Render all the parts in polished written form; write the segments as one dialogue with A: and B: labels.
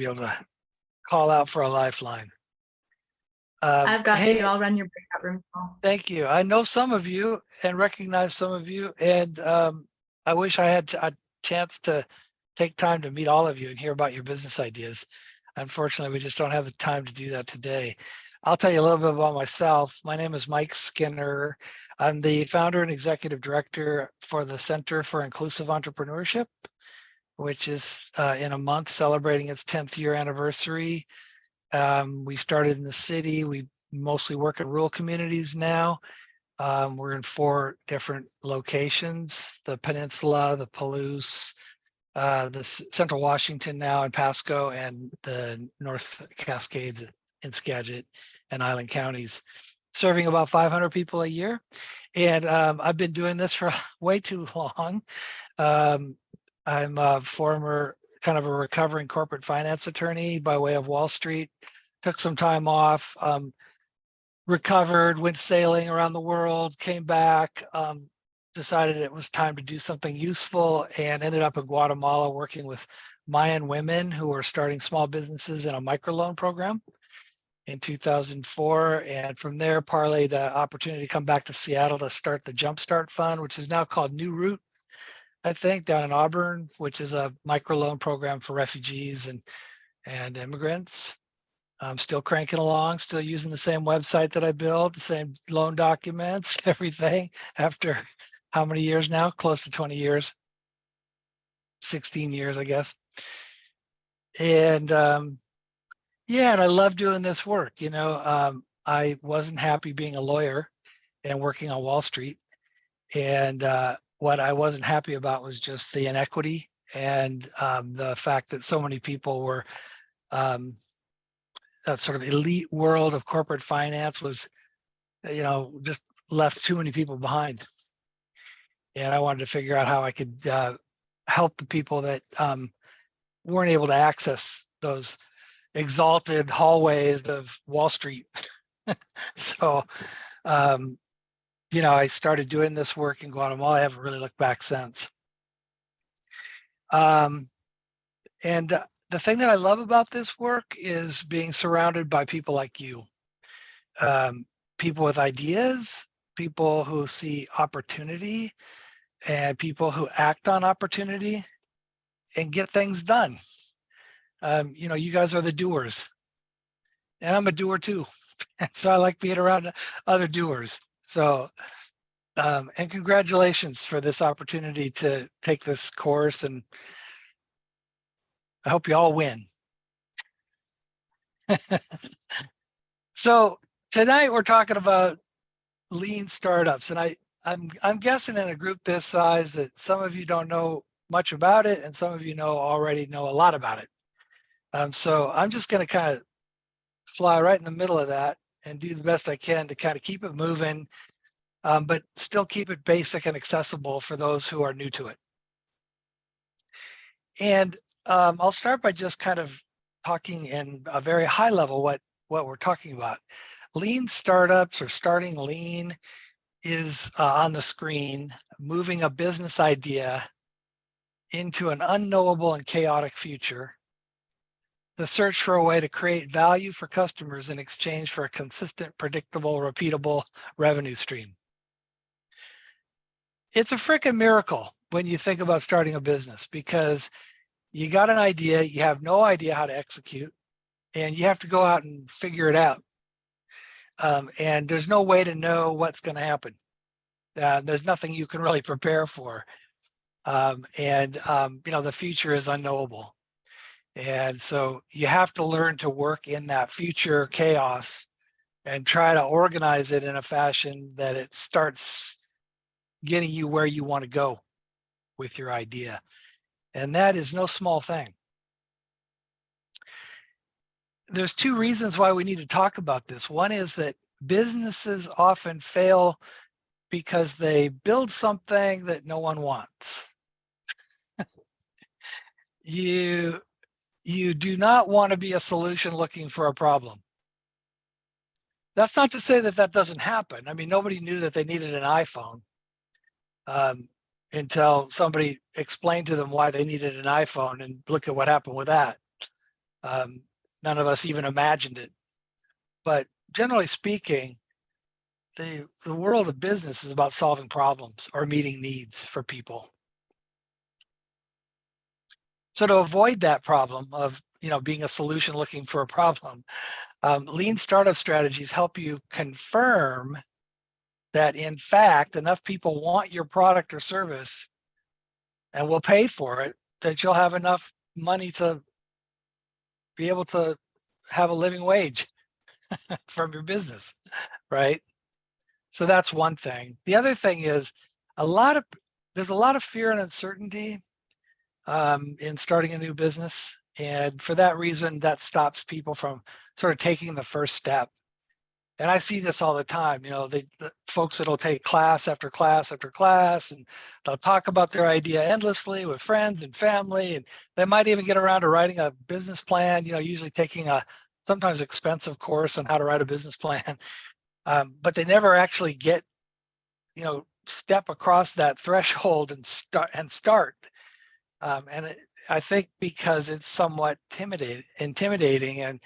A: be able to call out for a lifeline.
B: I've got
A: hey,
B: you. I'll run your breakout room call.
A: Thank you. I know some of you and recognize some of you, and I wish I had a chance to take time to meet all of you and hear about your business ideas. Unfortunately, we just don't have the time to do that today. I'll tell you a little bit about myself. My name is Mike Skinner. I'm the founder and executive director for the Center for Inclusive Entrepreneurship, which is in a month celebrating its 10th year anniversary. We started in the city. We mostly work in rural communities now. We're in 4 different locations: the Peninsula, the Palouse, the Central Washington now in Pasco, and the North Cascades in Skagit and Island counties, serving about 500 people a year. And I've been doing this for way too long. I'm a former kind of a recovering corporate finance attorney by way of Wall Street. Took some time off, recovered, went sailing around the world, came back, decided it was time to do something useful, and ended up in Guatemala working with Mayan women who were starting small businesses in a microloan program in 2004. And from there, parlayed the opportunity to come back to Seattle to start the Jumpstart Fund, which is now called New Route, I think, down in Auburn, which is a microloan program for refugees and immigrants. I'm still cranking along, still using the same website that I built, the same loan documents, everything, after how many years now? Close to 20 years, 16 years, I guess. And yeah, and I love doing this work. I wasn't happy being a lawyer and working on Wall Street. And what I wasn't happy about was just the inequity and the fact that so many people were that sort of elite world of corporate finance was, just left too many people behind. And I wanted to figure out how I could help the people that weren't able to access those exalted hallways of Wall Street. So, I started doing this work in Guatemala. I haven't really looked back since. And the thing that I love about this work is being surrounded by people like you, people with ideas, people who see opportunity, and people who act on opportunity and get things done. You guys are the doers, and I'm a doer too. So I like being around other doers. So, and congratulations for this opportunity to take this course, and I hope you all win. So tonight we're talking about lean startups, and I'm guessing in a group this size that some of you don't know much about it, and some of you already know a lot about it. So I'm just going to kind of fly right in the middle of that and do the best I can to kind of keep it moving, but still keep it basic and accessible for those who are new to it. And I'll start by just kind of talking in a very high level what we're talking about. Lean startups, or starting lean, is on the screen, moving a business idea into an unknowable and chaotic future. The search for a way to create value for customers in exchange for a consistent, predictable, repeatable revenue stream. It's a freaking miracle when you think about starting a business, because you got an idea, you have no idea how to execute, and you have to go out and figure it out. And there's no way to know what's going to happen. There's nothing you can really prepare for. The future is unknowable. And so you have to learn to work in that future chaos and try to organize it in a fashion that it starts getting you where you want to go with your idea. And that is no small thing. There's 2 reasons why we need to talk about this. One is that businesses often fail because they build something that no one wants. You do not want to be a solution looking for a problem. That's not to say that that doesn't happen. I mean, nobody knew that they needed an iPhone until somebody explained to them why they needed an iPhone, and look at what happened with that. None of us even imagined it. But generally speaking, the world of business is about solving problems or meeting needs for people. So to avoid that problem of being a solution looking for a problem, lean startup strategies help you confirm that in fact enough people want your product or service and will pay for it that you'll have enough money to be able to have a living wage from your business, right? So that's one thing. The other thing is there's a lot of fear and uncertainty in starting a new business. And for that reason, that stops people from sort of taking the first step. And I see this all the time, the folks that'll take class after class after class, and they'll talk about their idea endlessly with friends and family, and they might even get around to writing a business plan, usually taking a sometimes expensive course on how to write a business plan. But they never actually get, step across that threshold and start. I think because it's somewhat intimidating, and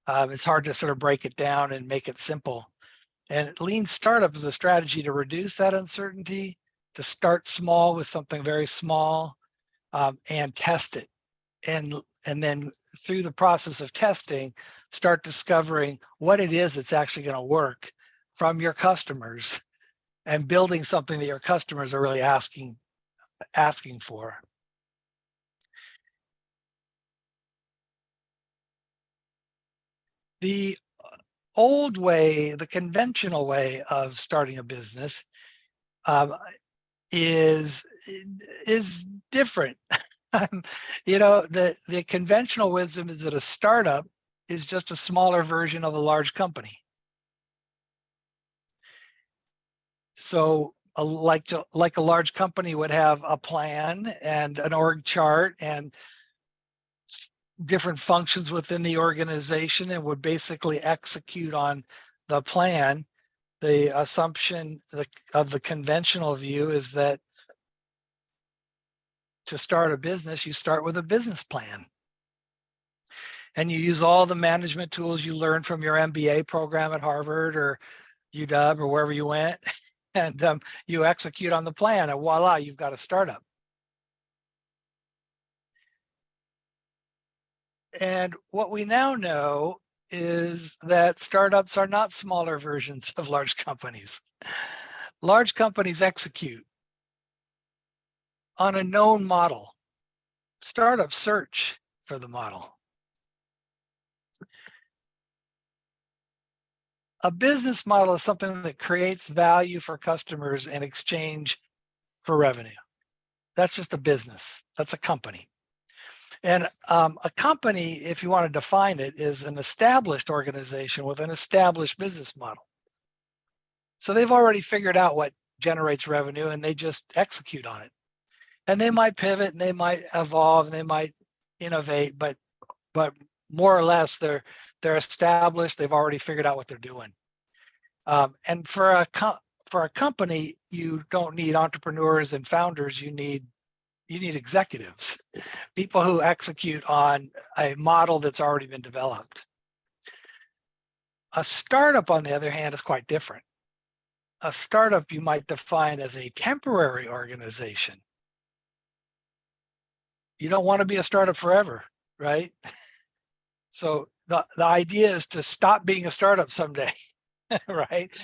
A: it's hard to sort of break it down and make it simple. And lean startup is a strategy to reduce that uncertainty, to start small with something very small, and test it. And then through the process of testing, start discovering what it is that's actually going to work from your customers, and building something that your customers are really asking for. The old way, the conventional way of starting a business is different. The conventional wisdom is that a startup is just a smaller version of a large company. So like a large company would have a plan and an org chart and different functions within the organization, and would basically execute on the plan. The assumption of the conventional view is that to start a business, you start with a business plan. And you use all the management tools you learned from your MBA program at Harvard or UW or wherever you went, and you execute on the plan, and voila, you've got a startup. And what we now know is that startups are not smaller versions of large companies. Large companies execute on a known model. Startups search for the model. A business model is something that creates value for customers in exchange for revenue. That's just a business. That's a company. And a company, if you want to define it, is an established organization with an established business model. So they've already figured out what generates revenue, and they just execute on it. And they might pivot, and they might evolve, and they might innovate, but more or less they're established. They've already figured out what they're doing. And for a company, you don't need entrepreneurs and founders. You need executives, people who execute on a model that's already been developed. A startup, on the other hand, is quite different. A startup you might define as a temporary organization. You don't want to be a startup forever, right? So the idea is to stop being a startup someday, right?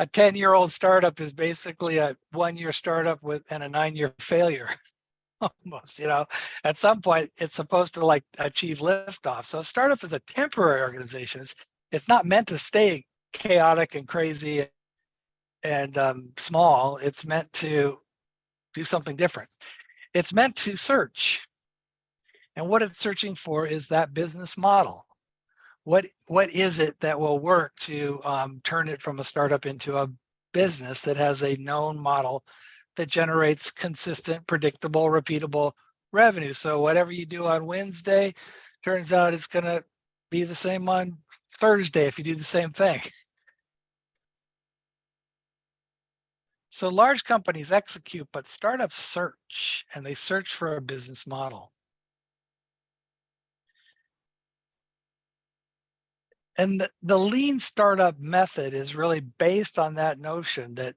A: A 10-year-old startup is basically a 1-year startup and a 9-year failure. Almost, at some point it's supposed to achieve liftoff. So a startup is a temporary organization. It's not meant to stay chaotic and crazy and small. It's meant to do something different. It's meant to search. And what it's searching for is that business model. What is it that will work to turn it from a startup into a business that has a known model that generates consistent, predictable, repeatable revenue? So whatever you do on Wednesday, turns out it's going to be the same on Thursday if you do the same thing. So large companies execute, but startups search, and they search for a business model. And the lean startup method is really based on that notion that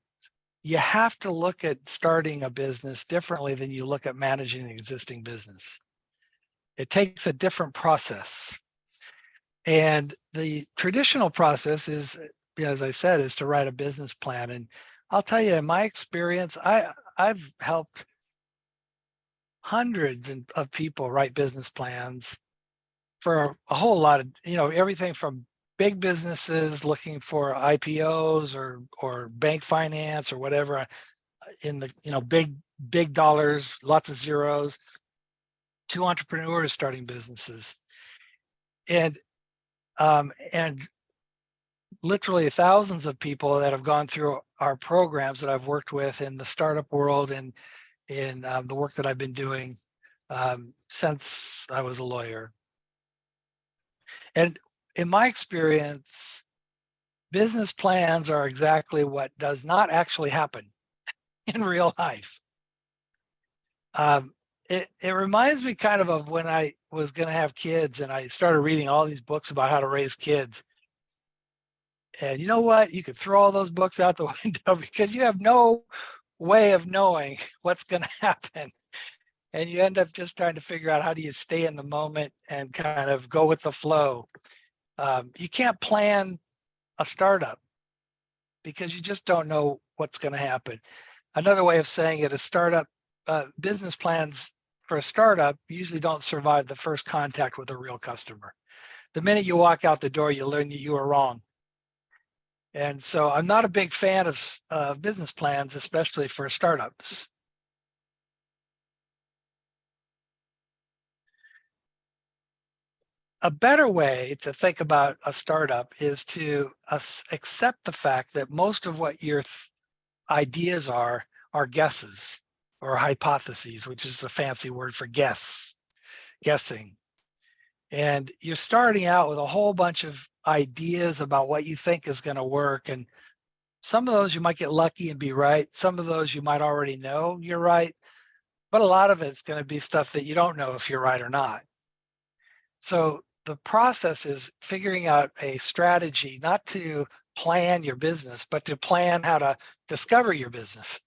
A: you have to look at starting a business differently than you look at managing an existing business. It takes a different process. And the traditional process is, as I said, is to write a business plan. And I'll tell you, in my experience, I've helped hundreds of people write business plans for a whole lot of, everything from big businesses looking for IPOs or bank finance or whatever in the, big dollars, lots of zeros, to entrepreneurs starting businesses. And literally thousands of people that have gone through our programs that I've worked with in the startup world and in the work that I've been doing since I was a lawyer. And in my experience, business plans are exactly what does not actually happen in real life. It reminds me kind of when I was going to have kids and I started reading all these books about how to raise kids. And you know what? You could throw all those books out the window because you have no way of knowing what's going to happen. And you end up just trying to figure out how do you stay in the moment and kind of go with the flow. You can't plan a startup because you just don't know what's going to happen. Another way of saying it is business plans for a startup usually don't survive the first contact with a real customer. The minute you walk out the door, you learn that you were wrong. And so I'm not a big fan of business plans, especially for startups. A better way to think about a startup is to accept the fact that most of what your ideas are guesses or hypotheses, which is a fancy word for guessing. And you're starting out with a whole bunch of ideas about what you think is going to work. And some of those you might get lucky and be right. Some of those you might already know you're right. But a lot of it's going to be stuff that you don't know if you're right or not. So the process is figuring out a strategy, not to plan your business, but to plan how to discover your business.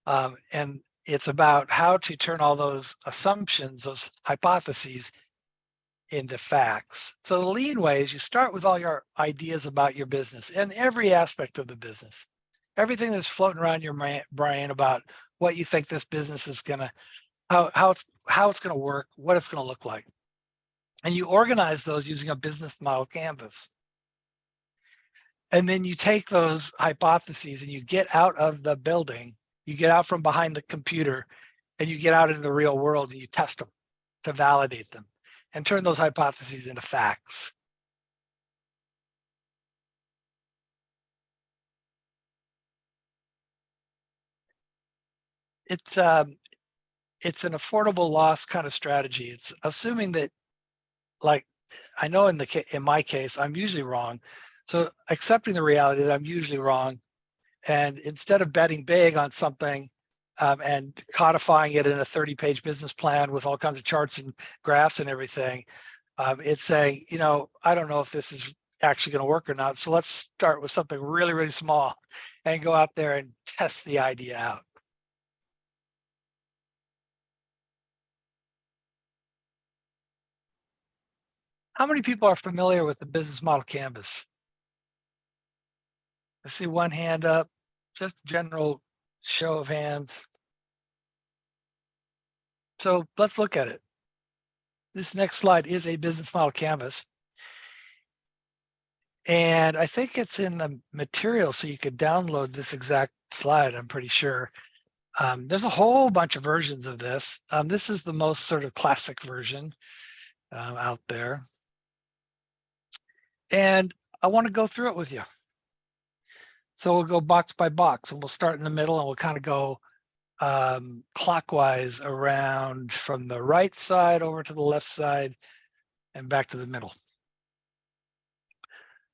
A: And it's about how to turn all those assumptions, those hypotheses, into facts. So the lean way is you start with all your ideas about your business and every aspect of the business, everything that's floating around your brain about what you think this business is gonna, how it's gonna work, what it's gonna look like. And you organize those using a business model canvas. And then you take those hypotheses and you get out of the building, you get out from behind the computer and you get out into the real world and you test them to validate them and turn those hypotheses into facts. It's an affordable loss kind of strategy. It's assuming that, like, I know in my case, I'm usually wrong. So accepting the reality that I'm usually wrong, and instead of betting big on something and codifying it in a 30-page business plan with all kinds of charts and graphs and everything, it's saying, I don't know if this is actually going to work or not. So let's start with something really, really small and go out there and test the idea out. How many people are familiar with the business model canvas? I see one hand up, just general show of hands. So let's look at it. This next slide is a business model canvas. And I think it's in the material, so you could download this exact slide, I'm pretty sure. There's a whole bunch of versions of this. This is the most sort of classic version out there. And I want to go through it with you. So we'll go box by box and we'll start in the middle and we'll kind of go clockwise around from the right side over to the left side and back to the middle.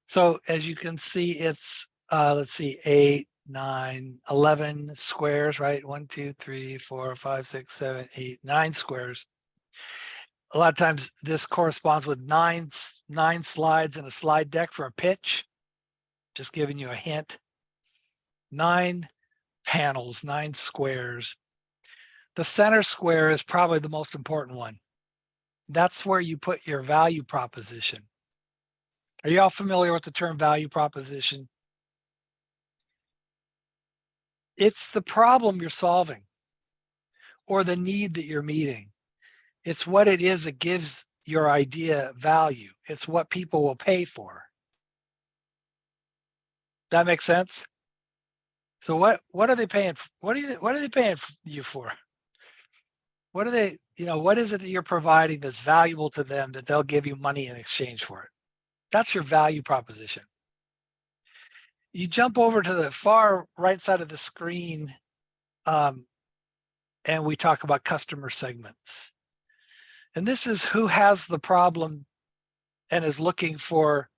A: So as you can see, it's, let's see, 8, 9, 11 squares, right? 1, 2, 3, 4, 5, 6, 7, 8, 9 squares. a lot of times this corresponds with nine slides in a slide deck for a pitch. Just giving you a hint. 9 panels, 9 squares. The center square is probably the most important one. That's where you put your value proposition. Are you all familiar with the term value proposition? It's the problem you're solving or the need that you're meeting. It's what it is that gives your idea value. It's what people will pay for. That makes sense? So what are they paying? What are they paying you for? What are they, what is it that you're providing that's valuable to them that they'll give you money in exchange for it? That's your value proposition. You jump over to the far right side of the screen, and we talk about customer segments. And this is who has the problem and is looking for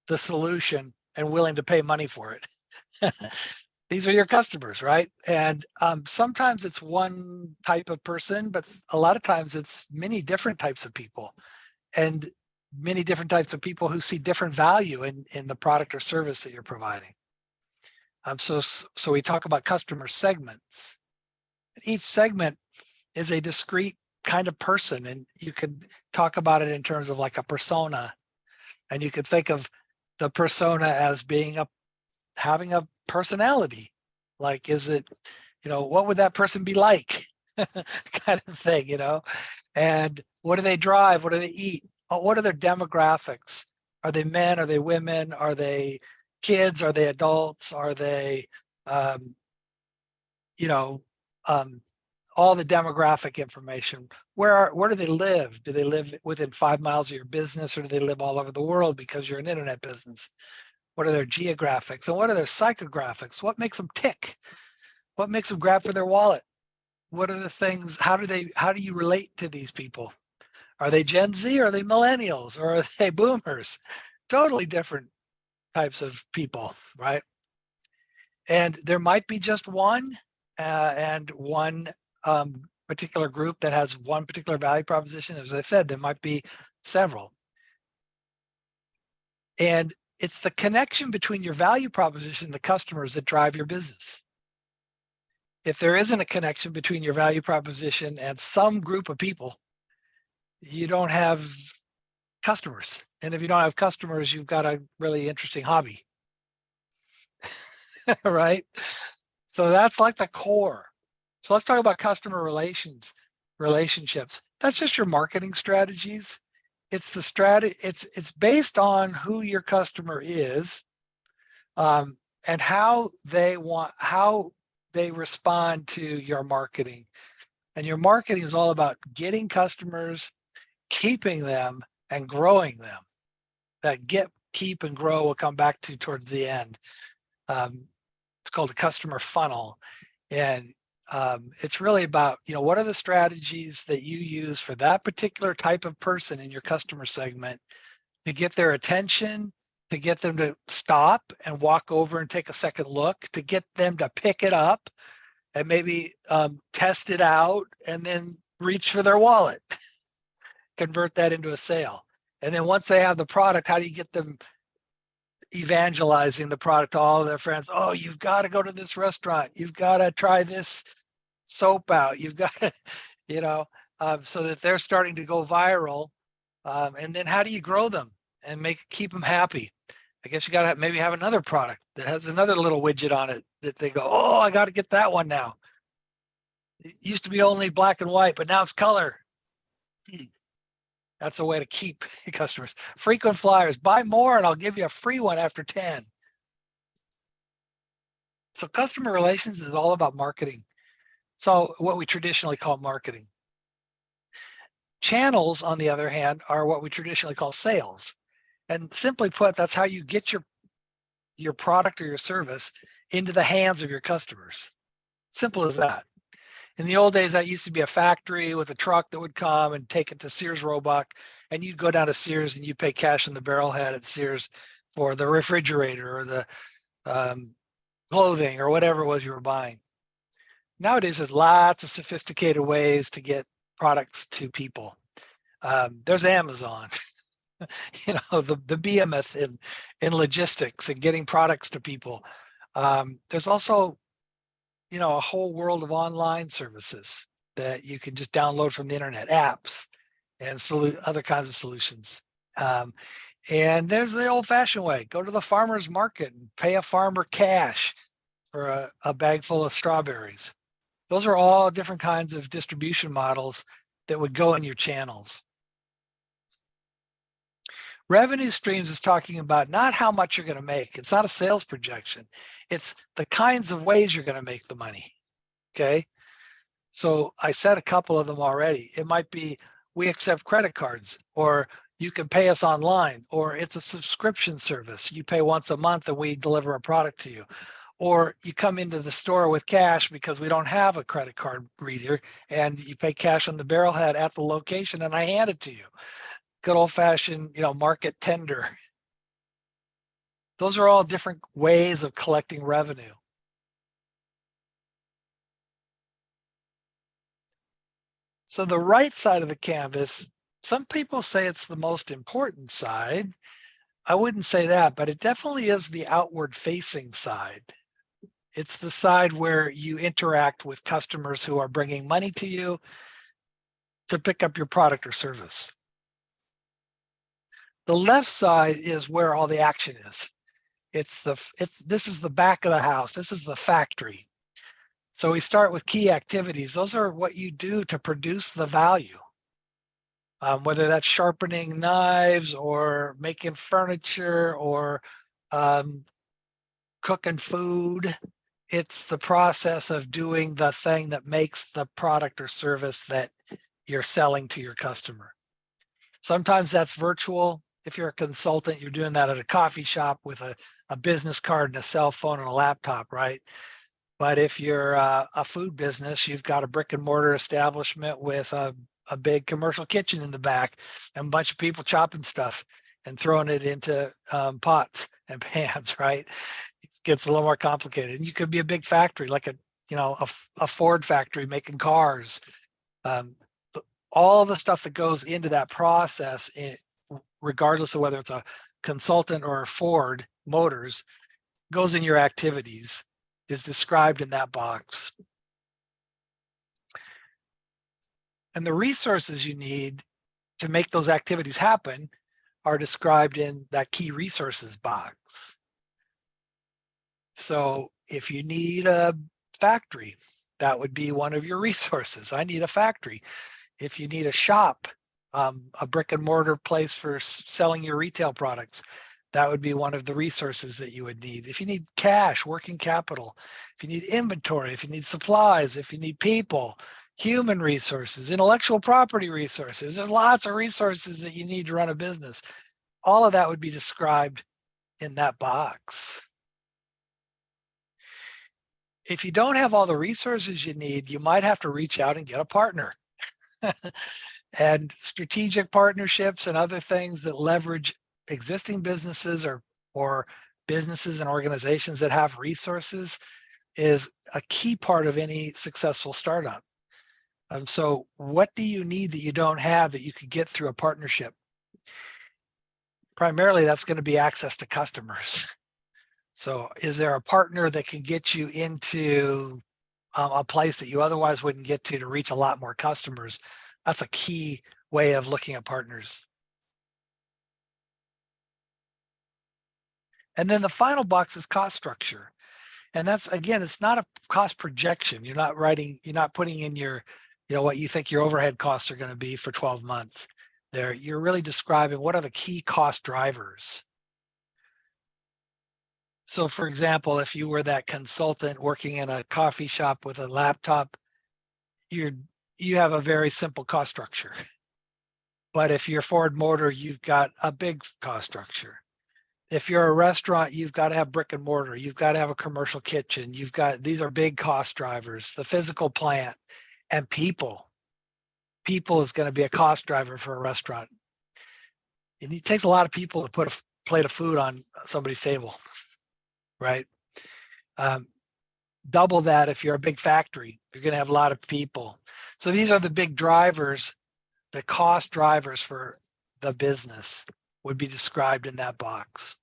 A: the solution and willing to pay money for it. These are your customers, right? And sometimes it's one type of person, but a lot of times it's many different types of people and many different types of people who see different value in the product or service that you're providing. So we talk about customer segments. Each segment is a discrete kind of person, and you could talk about it in terms of like a persona. And you could think of the persona as being having a personality. Like, is it, what would that person be like? Kind of thing, and what do they drive? What do they eat? What are their demographics? Are they men? Are they women? Are they kids? Are they adults? Are they, all the demographic information? Where do they live? Do they live within 5 miles of your business, or do they live all over the world because you're an internet business? What are their geographics and what are their psychographics? What makes them tick? What makes them grab for their wallet? What are the things? How do you relate to these people? Are they Gen Z? Or are they millennials? Or are they boomers? Totally different types of people, right? And there might be just one and one particular group that has one particular value proposition. As I said, there might be several. And it's the connection between your value proposition and the customers that drive your business. If there isn't a connection between your value proposition and some group of people, you don't have customers. And if you don't have customers, you've got a really interesting hobby, right? So that's like the core. So let's talk about customer relationships. That's just your marketing strategies. It's the strategy. It's based on who your customer is, and how they respond to your marketing. And your marketing is all about getting customers, keeping them, and growing them. That keep, and grow will come back to towards the end. It's called a customer funnel. And it's really about, what are the strategies that you use for that particular type of person in your customer segment to get their attention, to get them to stop and walk over and take a second look, to get them to pick it up and maybe test it out and then reach for their wallet, convert that into a sale. And then once they have the product, how do you get them evangelizing the product to all of their friends? Oh, you've got to go to this restaurant. You've got to try this soap out. You've got to, so that they're starting to go viral. And then how do you grow them and keep them happy? I guess you got to maybe have another product that has another little widget on it that they go, oh, I got to get that one now. It used to be only black and white, but now it's color. That's a way to keep customers. Frequent flyers, buy more and I'll give you a free one after 10. So customer relations is all about marketing. So what we traditionally call marketing. Channels, on the other hand, are what we traditionally call sales. And simply put, that's how you get your product or your service into the hands of your customers. Simple as that. In the old days, that used to be a factory with a truck that would come and take it to Sears Roebuck, and you'd go down to Sears and you'd pay cash in the barrelhead at Sears for the refrigerator or the clothing or whatever it was you were buying. Nowadays, there's lots of sophisticated ways to get products to people. There's Amazon, the behemoth in logistics and getting products to people. There's also, a whole world of online services that you can just download from the internet, apps and other kinds of solutions. And there's the old-fashioned way. Go to the farmer's market and pay a farmer cash for a bag full of strawberries. Those are all different kinds of distribution models that would go in your channels. Revenue streams is talking about not how much you're going to make. It's not a sales projection. It's the kinds of ways you're going to make the money. Okay. So I said a couple of them already. It might be we accept credit cards, or you can pay us online, or it's a subscription service. You pay once a month and we deliver a product to you. Or you come into the store with cash because we don't have a credit card reader, and you pay cash on the barrelhead at the location and I hand it to you. Good old fashioned, market tender. Those are all different ways of collecting revenue. So the right side of the canvas, some people say it's the most important side. I wouldn't say that, but it definitely is the outward facing side. It's the side where you interact with customers who are bringing money to you to pick up your product or service. The left side is where all the action is. This is the back of the house. This is the factory. So we start with key activities. Those are what you do to produce the value. Whether that's sharpening knives or making furniture or cooking food, it's the process of doing the thing that makes the product or service that you're selling to your customer. Sometimes that's virtual. If you're a consultant, you're doing that at a coffee shop with a business card and a cell phone and a laptop, right? But if you're a food business, you've got a brick and mortar establishment with a big commercial kitchen in the back and a bunch of people chopping stuff and throwing it into pots and pans, right? It gets a little more complicated. And you could be a big factory, like a Ford factory making cars. All of the stuff that goes into that process, regardless of whether it's a consultant or a Ford Motors, goes in your activities, is described in that box. And the resources you need to make those activities happen are described in that key resources box. So if you need a factory, that would be one of your resources. I need a factory. If you need a shop, a brick and mortar place for selling your retail products, that would be one of the resources that you would need. If you need cash, working capital, if you need inventory, if you need supplies, if you need people, human resources, intellectual property resources, there's lots of resources that you need to run a business. All of that would be described in that box. If you don't have all the resources you need, you might have to reach out and get a partner. And strategic partnerships and other things that leverage existing businesses or businesses and organizations that have resources is a key part of any successful startup. So what do you need that you don't have that you could get through a partnership? Primarily, that's going to be access to customers. So is there a partner that can get you into a place that you otherwise wouldn't get to reach a lot more customers? That's a key way of looking at partners. And then the final box is cost structure. And that's, again, it's not a cost projection. You're not putting in your, what you think your overhead costs are going to be for 12 months there. You're really describing what are the key cost drivers. So for example, if you were that consultant working in a coffee shop with a laptop, you have a very simple cost structure. But if you're Ford Motor, you've got a big cost structure. If you're a restaurant, you've got to have brick and mortar. You've got to have a commercial kitchen. These are big cost drivers, the physical plant and people. People is going to be a cost driver for a restaurant. It takes a lot of people to put a plate of food on somebody's table, right? Double that if you're a big factory. You're going to have a lot of people. So these are the big drivers the cost drivers for the business would be described in that box.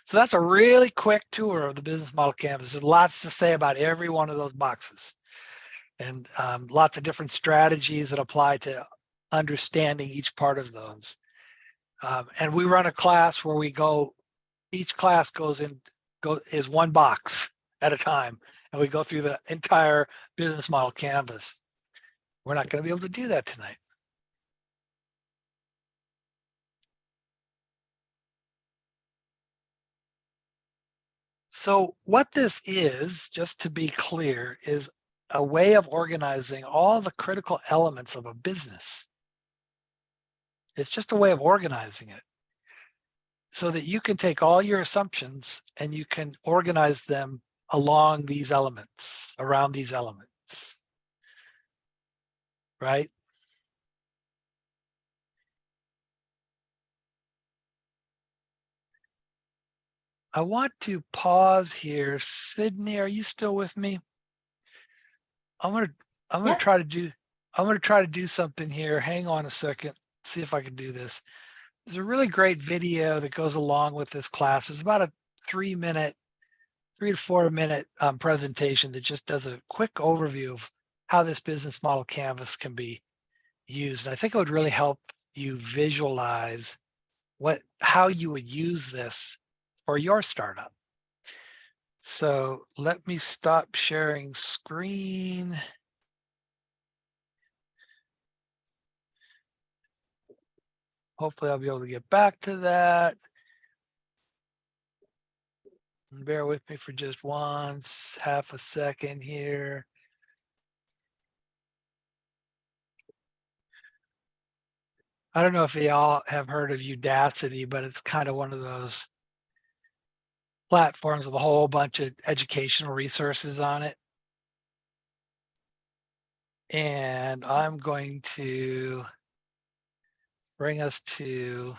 A: So that's a really quick tour of the business model canvas. There's lots to say about every one of those boxes, and lots of different strategies that apply to understanding each part of those. And we run a class where we go, each class is one box at a time, and we go through the entire business model canvas. We're not going to be able to do that tonight. So what this is, just to be clear, is a way of organizing all the critical elements of a business. It's just a way of organizing it so that you can take all your assumptions and you can organize them along these elements, around these elements, right? I want to pause here. Sydney, are you still with me? I'm gonna try to do something here. Hang on a second. See if I can do this. There's a really great video that goes along with this class. It's about a 3 to 4 minute presentation that just does a quick overview of how this business model canvas can be used. And I think it would really help you visualize how you would use this for your startup. So let me stop sharing screen. Hopefully I'll be able to get back to that. Bear with me for just half a second here. I don't know if y'all have heard of Udacity, but it's kind of one of those platforms with a whole bunch of educational resources on it. And I'm going to bring us to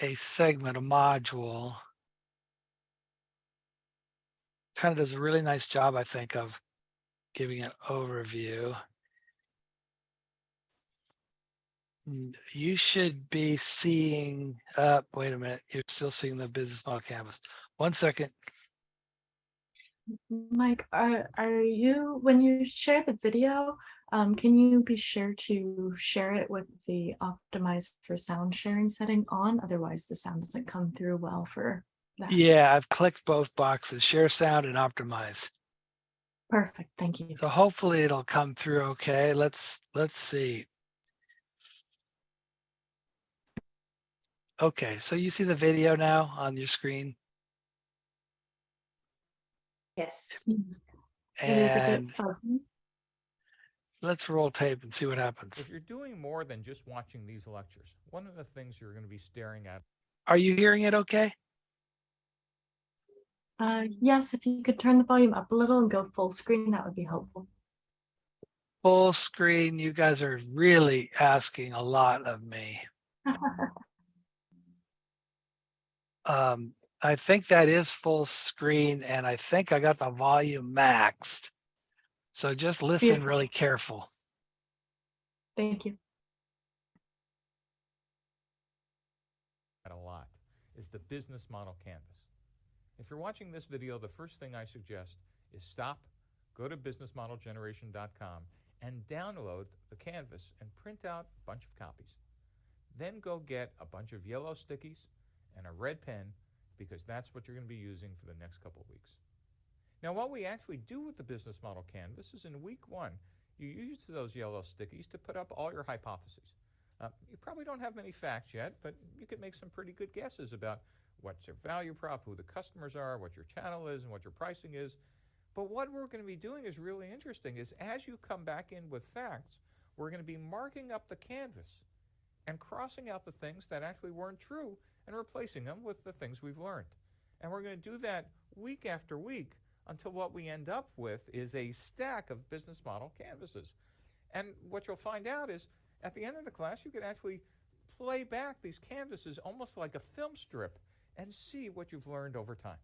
A: a segment, a module. Kind of does a really nice job, I think, of giving an overview. You should be seeing, wait a minute, you're still seeing the business model canvas. 1 second.
B: Mike, are you, when you share the video, can you be sure to share it with the optimize for sound sharing setting on? Otherwise the sound doesn't come through well for that.
A: Yeah, I've clicked both boxes, share sound and optimize.
B: Perfect, thank you.
A: So hopefully it'll come through okay. Let's see. Okay, so you see the video now on your screen?
B: Yes. It is a bit
A: And
B: fuzzy.
A: let's roll tape and see what happens.
C: If you're doing more than just watching these lectures, one of the things you're going to be staring at.
A: Are you hearing it okay?
B: Yes, if you could turn the volume up a little and go full screen, that would be helpful.
A: Full screen, you guys are really asking a lot of me. I think that is full screen, and I think I got the volume maxed. So just listen really careful.
B: Thank you.
C: A lot is the business model canvas. If you're watching this video, the first thing I suggest is stop, go to businessmodelgeneration.com and download the canvas and print out a bunch of copies. Then go get a bunch of yellow stickies and a red pen, because that's what you're going to be using for the next couple of weeks. Now, what we actually do with the business model canvas is in week 1, you use those yellow stickies to put up all your hypotheses. You probably don't have many facts yet, but you could make some pretty good guesses about what's your value prop, who the customers are, what your channel is, and what your pricing is. But what we're going to be doing is really interesting, is as you come back in with facts, we're going to be marking up the canvas and crossing out the things that actually weren't true and replacing them with the things we've learned. And we're going to do that week after week until what we end up with is a stack of business model canvases. And what you'll find out is at the end of the class, you can actually play back these canvases almost like a film strip and see what you've learned over time.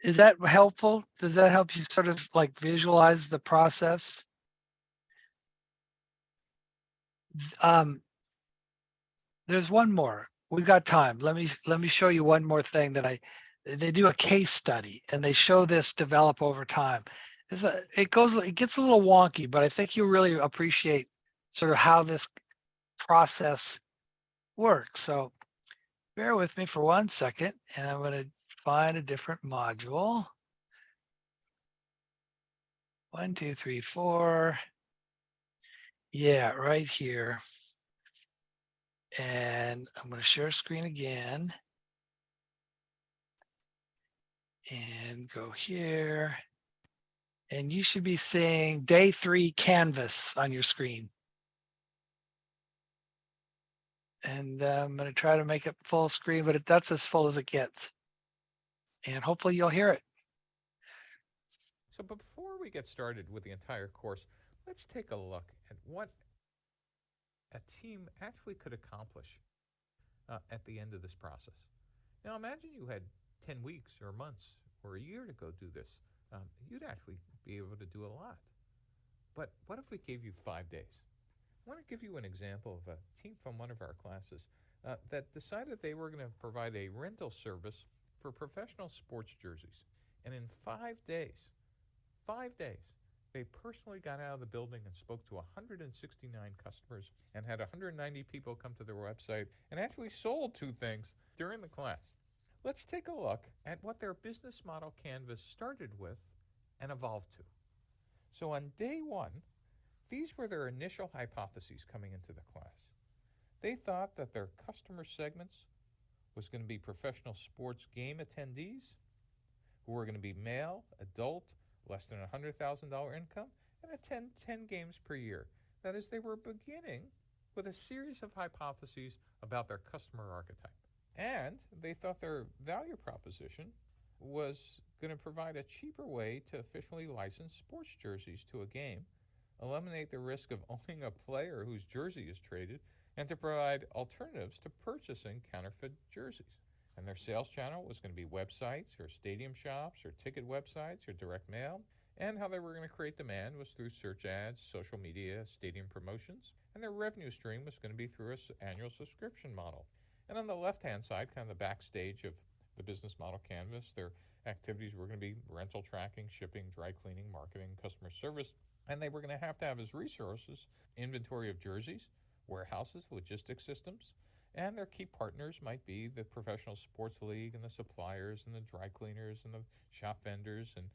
A: Is that helpful? Does that help you sort of like visualize the process? There's one more. We got time. Let me show you one more thing that they do a case study and they show this develop over time. It gets a little wonky, but I think you really appreciate sort of how this process works. So bear with me for 1 second, and I'm going to find a different module. 1, 2, 3, 4. Yeah, right here. And I'm going to share screen again. And go here. And you should be seeing day 3 canvas on your screen. And I'm going to try to make it full screen, but that's as full as it gets. And hopefully you'll hear it.
C: So, but before we get started with the entire course, let's take a look at what a team actually could accomplish at the end of this process. Now, imagine you had 10 weeks or months or a year to go do this. You'd actually be able to do a lot. But what if we gave you 5 days? I want to give you an example of a team from one of our classes that decided they were going to provide a rental service for professional sports jerseys. And in 5 days, they personally got out of the building and spoke to 169 customers and had 190 people come to their website and actually sold 2 things during the class. Let's take a look at what their business model canvas started with and evolved to. So on day 1, these were their initial hypotheses coming into the class. They thought that their customer segments was going to be professional sports game attendees who were going to be male, adult, less than $100,000 income, and attend 10 games per year. That is, they were beginning with a series of hypotheses about their customer archetype. And they thought their value proposition was going to provide a cheaper way to officially license sports jerseys to a game, eliminate the risk of owning a player whose jersey is traded, and to provide alternatives to purchasing counterfeit jerseys. And their sales channel was going to be websites or stadium shops or ticket websites or direct mail. And how they were going to create demand was through search ads, social media, stadium promotions. And their revenue stream was going to be through an annual subscription model. And on the left-hand side, kind of the backstage of the business model canvas, their activities were going to be rental tracking, shipping, dry cleaning, marketing, customer service. And they were going to have as resources inventory of jerseys, warehouses, logistics systems, and their key partners might be the professional sports league and the suppliers and the dry cleaners and the shop vendors and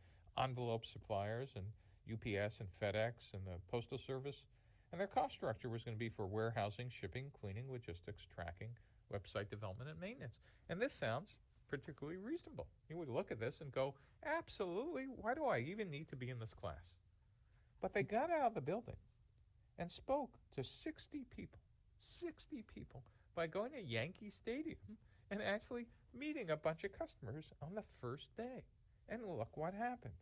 C: envelope suppliers and UPS and FedEx and the postal service. And their cost structure was going to be for warehousing, shipping, cleaning, logistics, tracking, website development, and maintenance. And this sounds particularly reasonable. You would look at this and go, absolutely, why do I even need to be in this class? But they got out of the building and spoke to 60 people by going to Yankee Stadium and actually meeting a bunch of customers on the first day. And look what happened.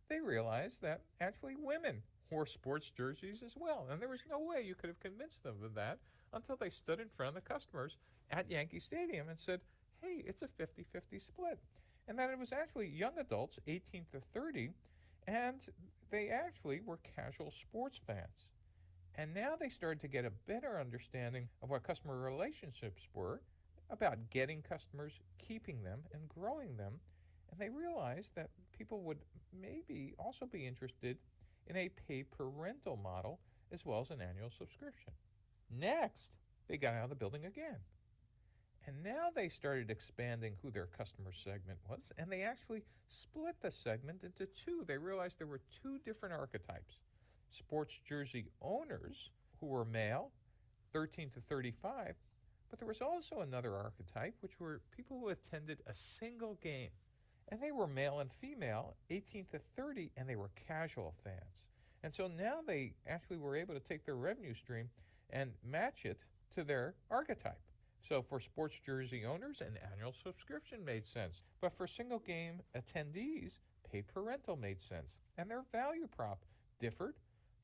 C: They realized that actually women wore sports jerseys as well. And there was no way you could have convinced them of that until they stood in front of the customers at Yankee Stadium and said, hey, it's a 50-50 split. And that it was actually young adults, 18 to 30, and they actually were casual sports fans. And now they started to get a better understanding of what customer relationships were, about getting customers, keeping them, and growing them. And they realized that people would maybe also be interested in a pay-per-rental model as well as an annual subscription. Next, they got out of the building again. And now they started expanding who their customer segment was, and they actually split the segment into 2. They realized there were 2 different archetypes. Sports jersey owners who were male, 13 to 35, but there was also another archetype, which were people who attended a single game. And they were male and female, 18 to 30, and they were casual fans. And so now they actually were able to take their revenue stream and match it to their archetype. So for sports jersey owners, an annual subscription made sense. But for single game attendees, pay-per-rental made sense. And their value prop differed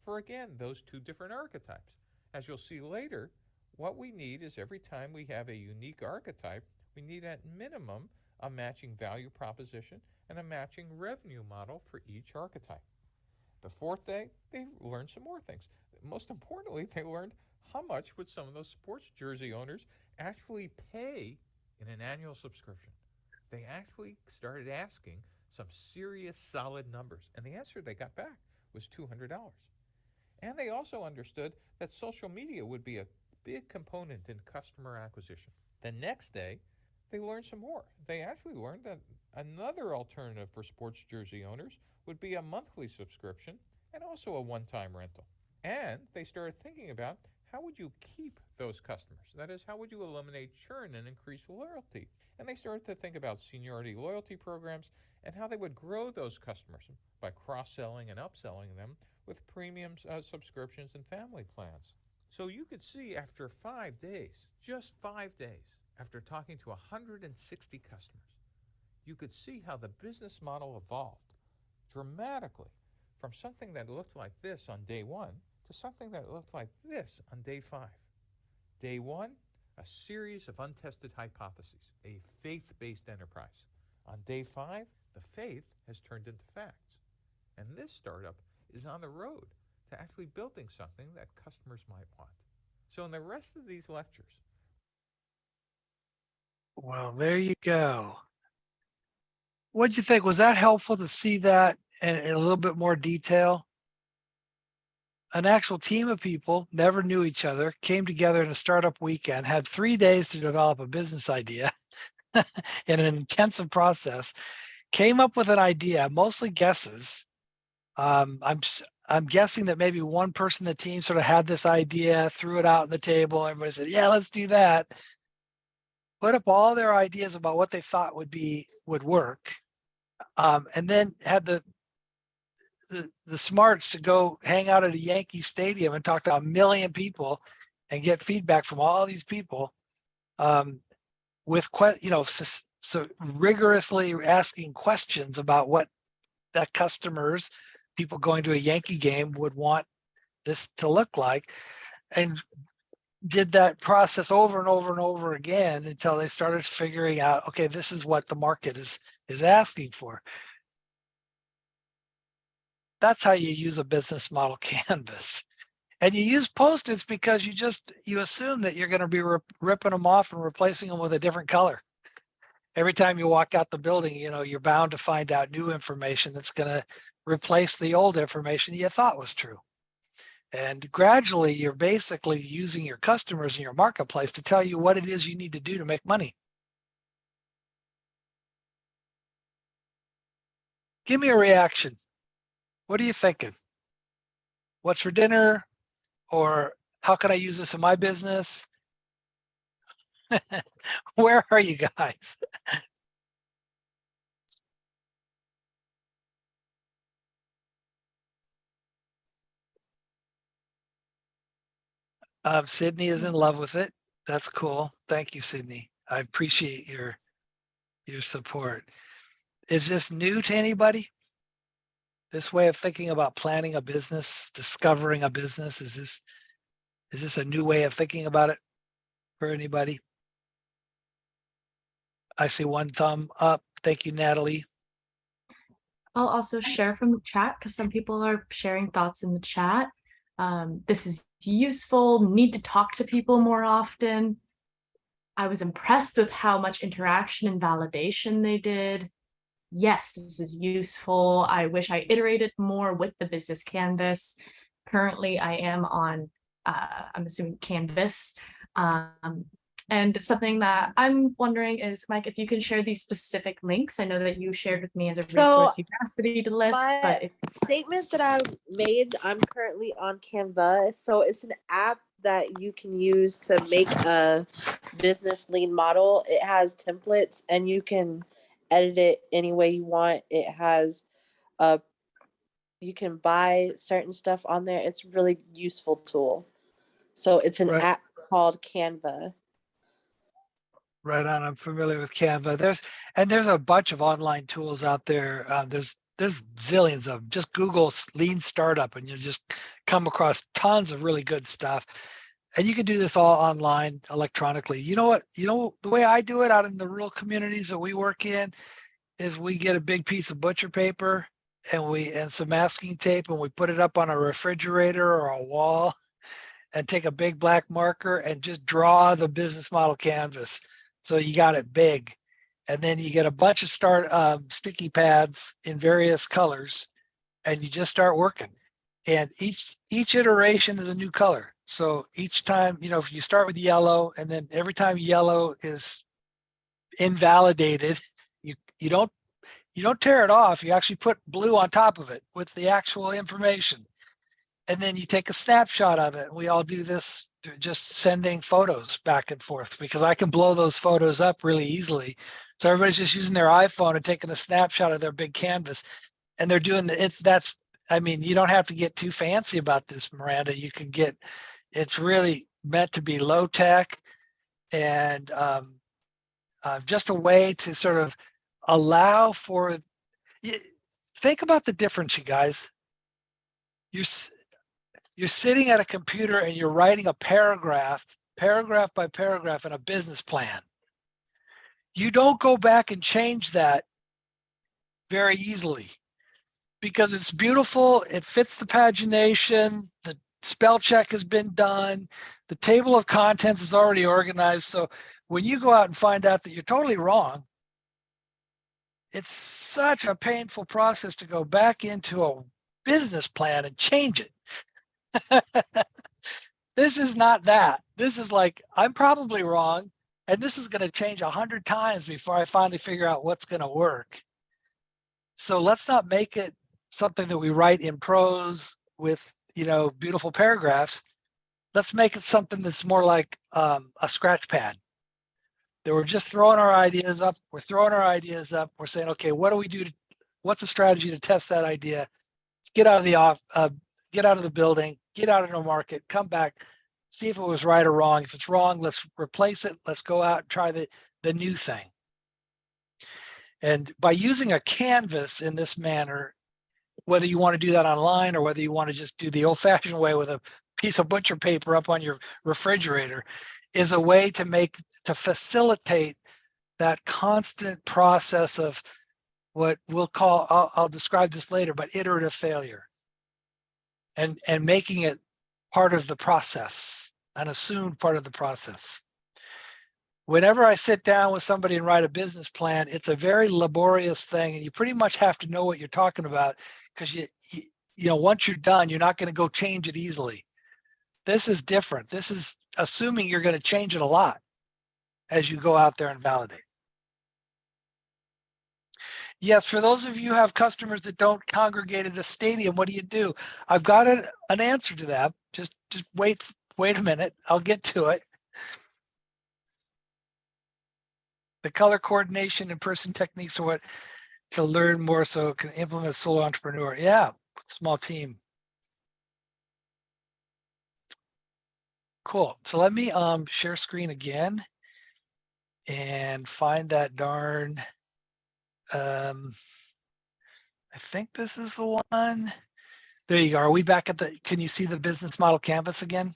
C: for, again, those 2 different archetypes. As you'll see later, what we need is every time we have a unique archetype, we need at minimum a matching value proposition and a matching revenue model for each archetype. The fourth day, they learned some more things. Most importantly, they learned how much would some of those sports jersey owners actually pay in an annual subscription. They actually started asking some serious solid numbers, and the answer they got back was $200. And they also understood that social media would be a big component in customer acquisition. The next day, they learned some more. They actually learned that another alternative for sports jersey owners would be a monthly subscription and also a one-time rental. And they started thinking about how would you keep those customers? That is, how would you eliminate churn and increase loyalty? And they started to think about seniority loyalty programs and how they would grow those customers by cross-selling and upselling them with premium subscriptions and family plans. So you could see after 5 days, just 5 days, after talking to 160 customers, you could see how the business model evolved dramatically from something that looked like this on day 1 to something that looked like this on day 5. Day 1, a series of untested hypotheses, a faith-based enterprise. On day 5, the faith has turned into facts. And this startup is on the road to actually building something that customers might want. So in the rest of these lectures.
A: Well, there you go. What'd you think? Was that helpful to see that in a little bit more detail? An actual team of people, never knew each other, came together in a startup weekend, had 3 days to develop a business idea in an intensive process, came up with an idea, mostly guesses. I'm guessing that maybe one person in the team sort of had this idea, threw it out on the table. Everybody said, yeah, let's do that. Put up all their ideas about what they thought would work. And then had the smarts to go hang out at a Yankee Stadium and talk to 1 million people and get feedback from all these people, with so rigorously asking questions about what the customers, people going to a Yankee game, would want this to look like, and did that process over and over and over again until they started figuring out, okay, this is what the market is asking for. That's how you use a business model canvas. And you use Post-its because you assume that you're going to be ripping them off and replacing them with a different color. Every time you walk out the building, you're bound to find out new information that's going to replace the old information you thought was true. And gradually, you're basically using your customers in your marketplace to tell you what it is you need to do to make money. Give me a reaction. What are you thinking? What's for dinner? Or how can I use this in my business? Where are you guys? Sydney is in love with it. That's cool. Thank you, Sydney. I appreciate your support. Is this new to anybody? This way of thinking about planning a business, discovering a business, is this a new way of thinking about it for anybody? I see one thumb up. Thank you, Natalie.
B: I'll also share from the chat because some people are sharing thoughts in the chat. This is useful, need to talk to people more often. I was impressed with how much interaction and validation they did. Yes, this is useful. I wish I iterated more with the business canvas. Currently, I am on, I'm assuming Canvas. And something that I'm wondering is, Mike, if you can share these specific links. I know that you shared with me as a resource capacity to list, but if
D: statement that I made, I'm currently on Canva. So it's an app that you can use to make a business lean model. It has templates and you can edit it any way you want. It has you can buy certain stuff on there. It's a really useful tool. So it's an app called Canva.
A: Right on. I'm familiar with Canva. There's a bunch of online tools out there. There's zillions of them. Just Google lean startup and you'll just come across tons of really good stuff. And you can do this all online, electronically. You know what? The way I do it out in the rural communities that we work in is we get a big piece of butcher paper and some masking tape, and we put it up on a refrigerator or a wall, and take a big black marker and just draw the business model canvas. So you got it big. And then you get a bunch of sticky pads in various colors, and you just start working. And each iteration is a new color. So each time, if you start with yellow, and then every time yellow is invalidated, you don't tear it off. You actually put blue on top of it with the actual information. And then you take a snapshot of it. And we all do this just sending photos back and forth, because I can blow those photos up really easily. So everybody's just using their iPhone and taking a snapshot of their big canvas. And they're doing you don't have to get too fancy about this, Miranda. It's really meant to be low tech and just a way to sort of allow for, think about the difference, you guys. You're sitting at a computer and you're writing a paragraph by paragraph in a business plan. You don't go back and change that very easily because it's beautiful. It fits the pagination. The spell check has been done. The table of contents is already organized. So when you go out and find out that you're totally wrong, it's such a painful process to go back into a business plan and change it. This is not that. This is like, I'm probably wrong, and this is going to change 100 times before I finally figure out what's going to work. So let's not make it something that we write in prose with, beautiful paragraphs. Let's make it something that's more like a scratch pad. That we're just throwing our ideas up. We're throwing our ideas up. We're saying, okay, what do we do? What's the strategy to test that idea? Let's get out of the building, get out into the market, come back, see if it was right or wrong. If it's wrong, let's replace it. Let's go out and try the new thing. And by using a canvas in this manner, whether you want to do that online or whether you want to just do the old-fashioned way with a piece of butcher paper up on your refrigerator, is a way to facilitate that constant process of what we'll call, I'll describe this later, but iterative failure. And making it part of the process, an assumed part of the process. Whenever I sit down with somebody and write a business plan, it's a very laborious thing, and you pretty much have to know what you're talking about, because once you're done, you're not going to go change it easily. This is different. This is assuming you're going to change it a lot as you go out there and validate. Yes, for those of you who have customers that don't congregate at a stadium, what do? I've got an answer to that. Just wait a minute. I'll get to it. The color coordination and person techniques are what to learn more so it can implement solo entrepreneur. Yeah, small team. Cool. So let me share screen again and find that darn I think this is the one. There you go. Are we back at can you see the business model canvas again?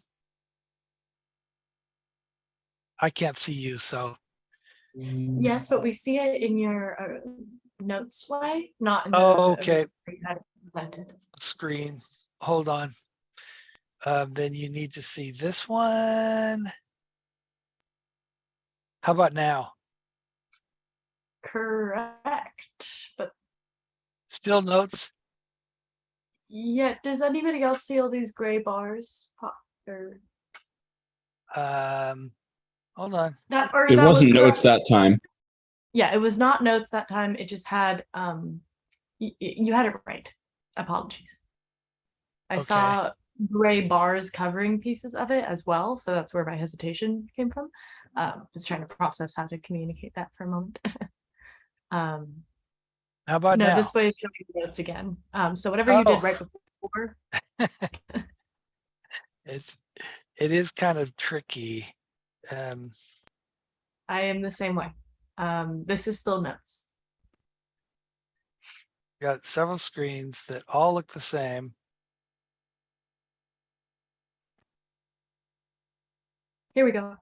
A: I can't see you, so.
B: Yes, but we see it in your notes way, not in the
A: okay.
B: you had it presented.
A: Screen. Hold on. Then you need to see this one. How about now?
B: Correct, but
A: Still notes?
B: yeah, does anybody else see all these gray bars? Or
A: Hold on.
E: It wasn't notes that time.
B: Yeah, it was not notes that time. It just had you had it right. Apologies. I saw gray bars covering pieces of it as well, so that's where my hesitation came from. Was trying to process how to communicate that for a moment.
A: How about now?
B: This way showing notes again. So whatever you did right before.
A: It is kind of tricky.
B: I am the same way. This is still notes.
A: Got several screens that all look the same.
B: Here we go.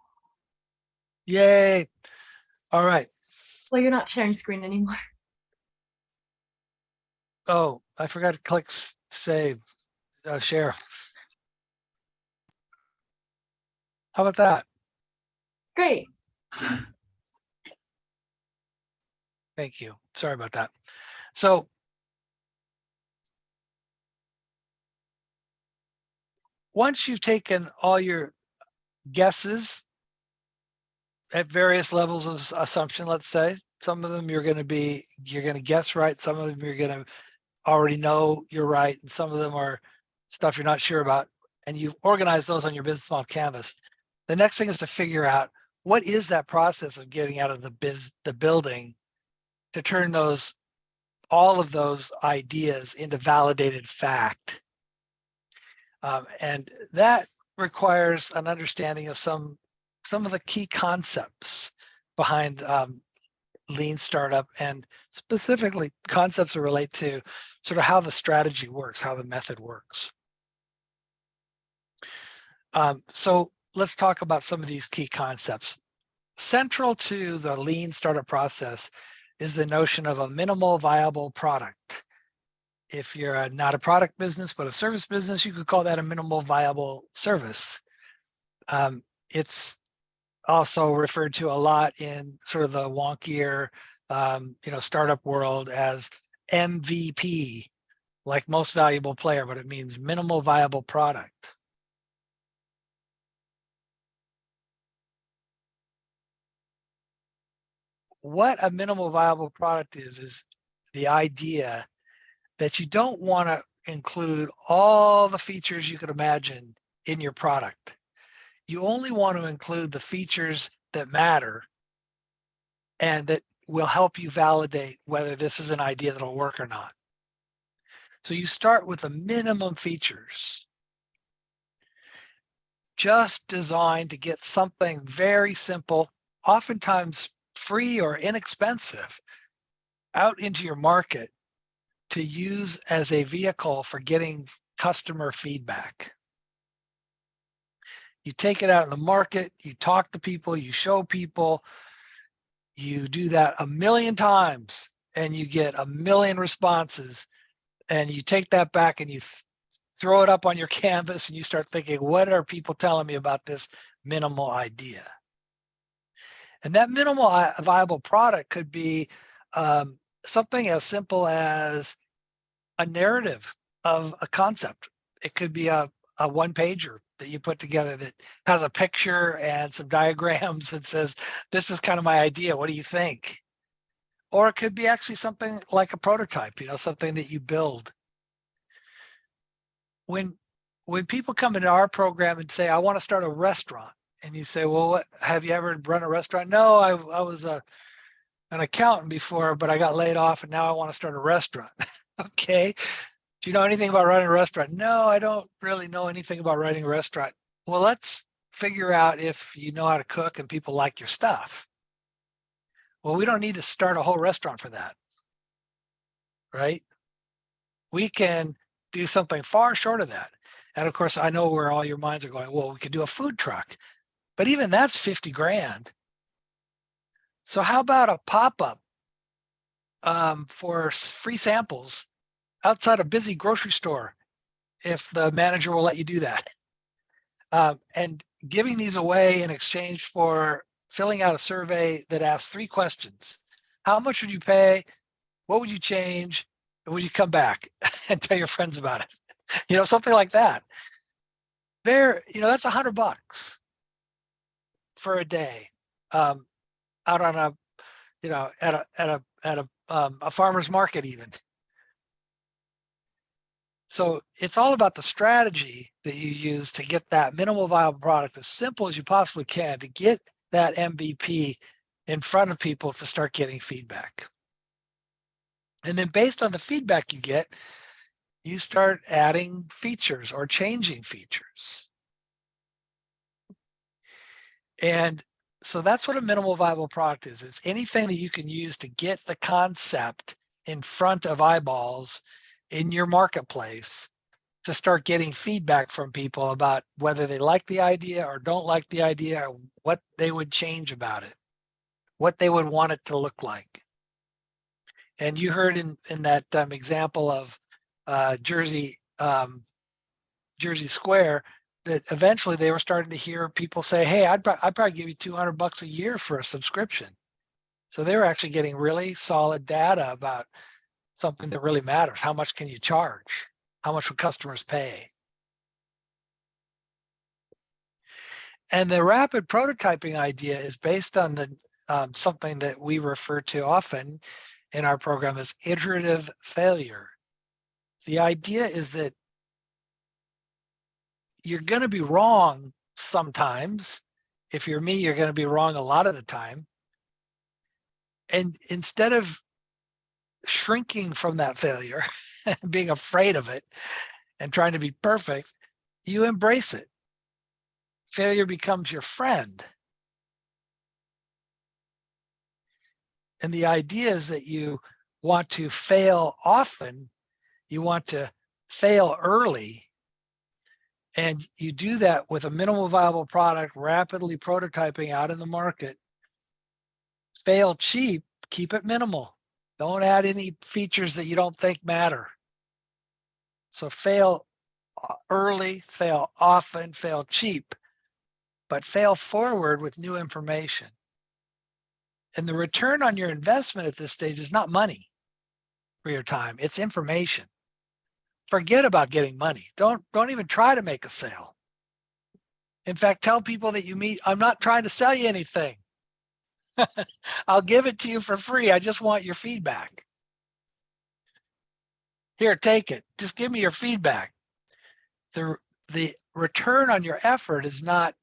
A: Yay. All right.
B: Well, you're not sharing screen anymore.
A: Oh, I forgot to click save, share. How about that?
B: Great.
A: Thank you. Sorry about that. So once you've taken all your guesses at various levels of assumption, let's say, some of them you're going to guess right. Some of them you're going to already know you're right. And some of them are stuff you're not sure about. And you've organized those on your business model canvas. The next thing is to figure out what is that process of getting out of the building to turn all of those ideas into validated fact. And that requires an understanding of some of the key concepts behind lean startup, and specifically concepts that relate to sort of how the strategy works, how the method works. So let's talk about some of these key concepts. Central to the lean startup process is the notion of a minimal viable product. If you're not a product business, but a service business, you could call that a minimal viable service. It's also referred to a lot in sort of the wonkier, startup world as MVP, like most valuable player, but it means minimal viable product. What a minimal viable product is the idea that you don't want to include all the features you could imagine in your product. You only want to include the features that matter and that will help you validate whether this is an idea that'll work or not. So you start with the minimum features, just designed to get something very simple, oftentimes free or inexpensive, out into your market to use as a vehicle for getting customer feedback. You take it out in the market, you talk to people, you show people, you do that 1,000,000 times and you get 1,000,000 responses, and you take that back and you throw it up on your canvas and you start thinking, what are people telling me about this minimal idea? And that minimal viable product could be something as simple as a narrative of a concept. It could be a one-pager that you put together that has a picture and some diagrams that says, this is kind of my idea, what do you think? Or it could be actually something like a prototype, something that you build. When people come into our program and say, I want to start a restaurant, and you say, well, have you ever run a restaurant? No, I was an accountant before, but I got laid off and now I want to start a restaurant. Okay. Do you know anything about running a restaurant? No, I don't really know anything about running a restaurant. Well, let's figure out if you know how to cook and people like your stuff. Well, we don't need to start a whole restaurant for that, right? We can do something far short of that. And of course, I know where all your minds are going, well, we could do a food truck, but even that's 50 grand. So how about a pop-up for free samples outside a busy grocery store, if the manager will let you do that? And giving these away in exchange for filling out a survey that asks 3 questions. How much would you pay? What would you change? And would you come back and tell your friends about it? Something like that. That's $100 for a day, out on a farmer's market even. So it's all about the strategy that you use to get that minimal viable product as simple as you possibly can to get that MVP in front of people to start getting feedback. And then based on the feedback you get, you start adding features or changing features. And so that's what a minimal viable product is. It's anything that you can use to get the concept in front of eyeballs in your marketplace to start getting feedback from people about whether they like the idea or don't like the idea, or what they would change about it, what they would want it to look like. And you heard in that example of Jersey Square that eventually they were starting to hear people say, hey, I'd probably give you $200 a year for a subscription. So they were actually getting really solid data about something that really matters. How much can you charge? How much would customers pay? And the rapid prototyping idea is based on the something that we refer to often in our program as iterative failure. The idea is that you're going to be wrong sometimes. If you're me, you're going to be wrong a lot of the time. And instead of shrinking from that failure, being afraid of it, and trying to be perfect, you embrace it. Failure becomes your friend. And the idea is that you want to fail often, you want to fail early, and you do that with a minimal viable product, rapidly prototyping out in the market. Fail cheap, keep it minimal. Don't add any features that you don't think matter. So fail early, fail often, fail cheap, but fail forward with new information. And the return on your investment at this stage is not money for your time, it's information. Forget about getting money. Don't even try to make a sale. In fact, tell people that you meet, I'm not trying to sell you anything. I'll give it to you for free. I just want your feedback. Here, take it. Just give me your feedback. The return on your effort is not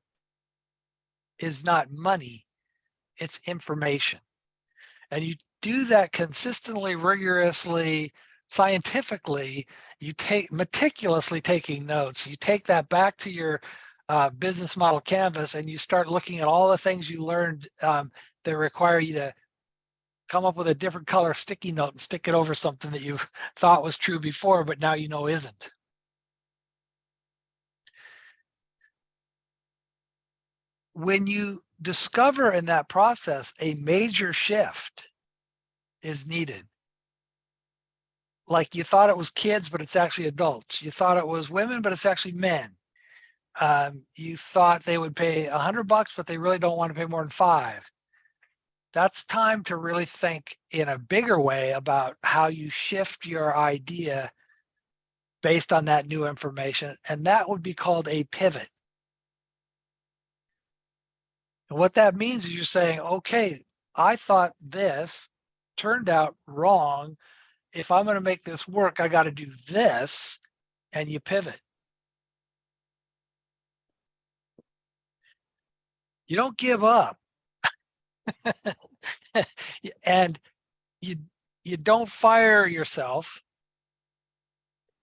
A: money, it's information. And you do that consistently, rigorously, scientifically. You take meticulously taking notes. You take that back to your business model canvas, and you start looking at all the things you learned that require you to come up with a different color sticky note and stick it over something that you thought was true before, but now you know isn't. When you discover in that process a major shift is needed, like you thought it was kids, but it's actually adults. You thought it was women, but it's actually men. You thought they would pay $100, but they really don't want to pay more than $5. That's time to really think in a bigger way about how you shift your idea based on that new information. And that would be called a pivot. And what that means is you're saying, okay, I thought this turned out wrong. If I'm going to make this work, I got to do this, and you pivot. You don't give up. And you don't fire yourself.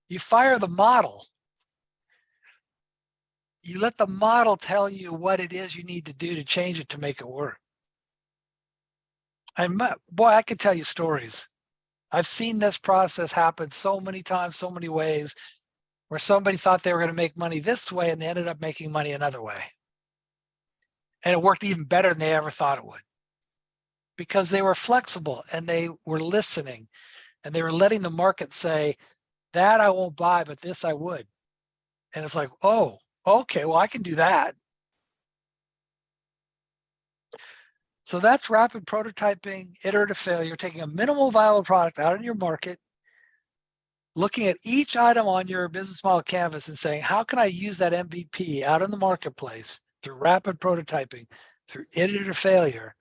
A: You fire the model. You let the model tell you what it is you need to do to change it to make it work. And boy, I could tell you stories. I've seen this process happen so many times, so many ways, where somebody thought they were going to make money this way and they ended up making money another way. And it worked even better than they ever thought it would, because they were flexible and they were listening and they were letting the market say, that I won't buy, but this I would. And it's like, oh, okay, well, I can do that. So that's rapid prototyping, iterative failure, taking a minimal viable product out in your market, looking at each item on your business model canvas and saying, how can I use that MVP out in the marketplace through rapid prototyping, through iterative failure,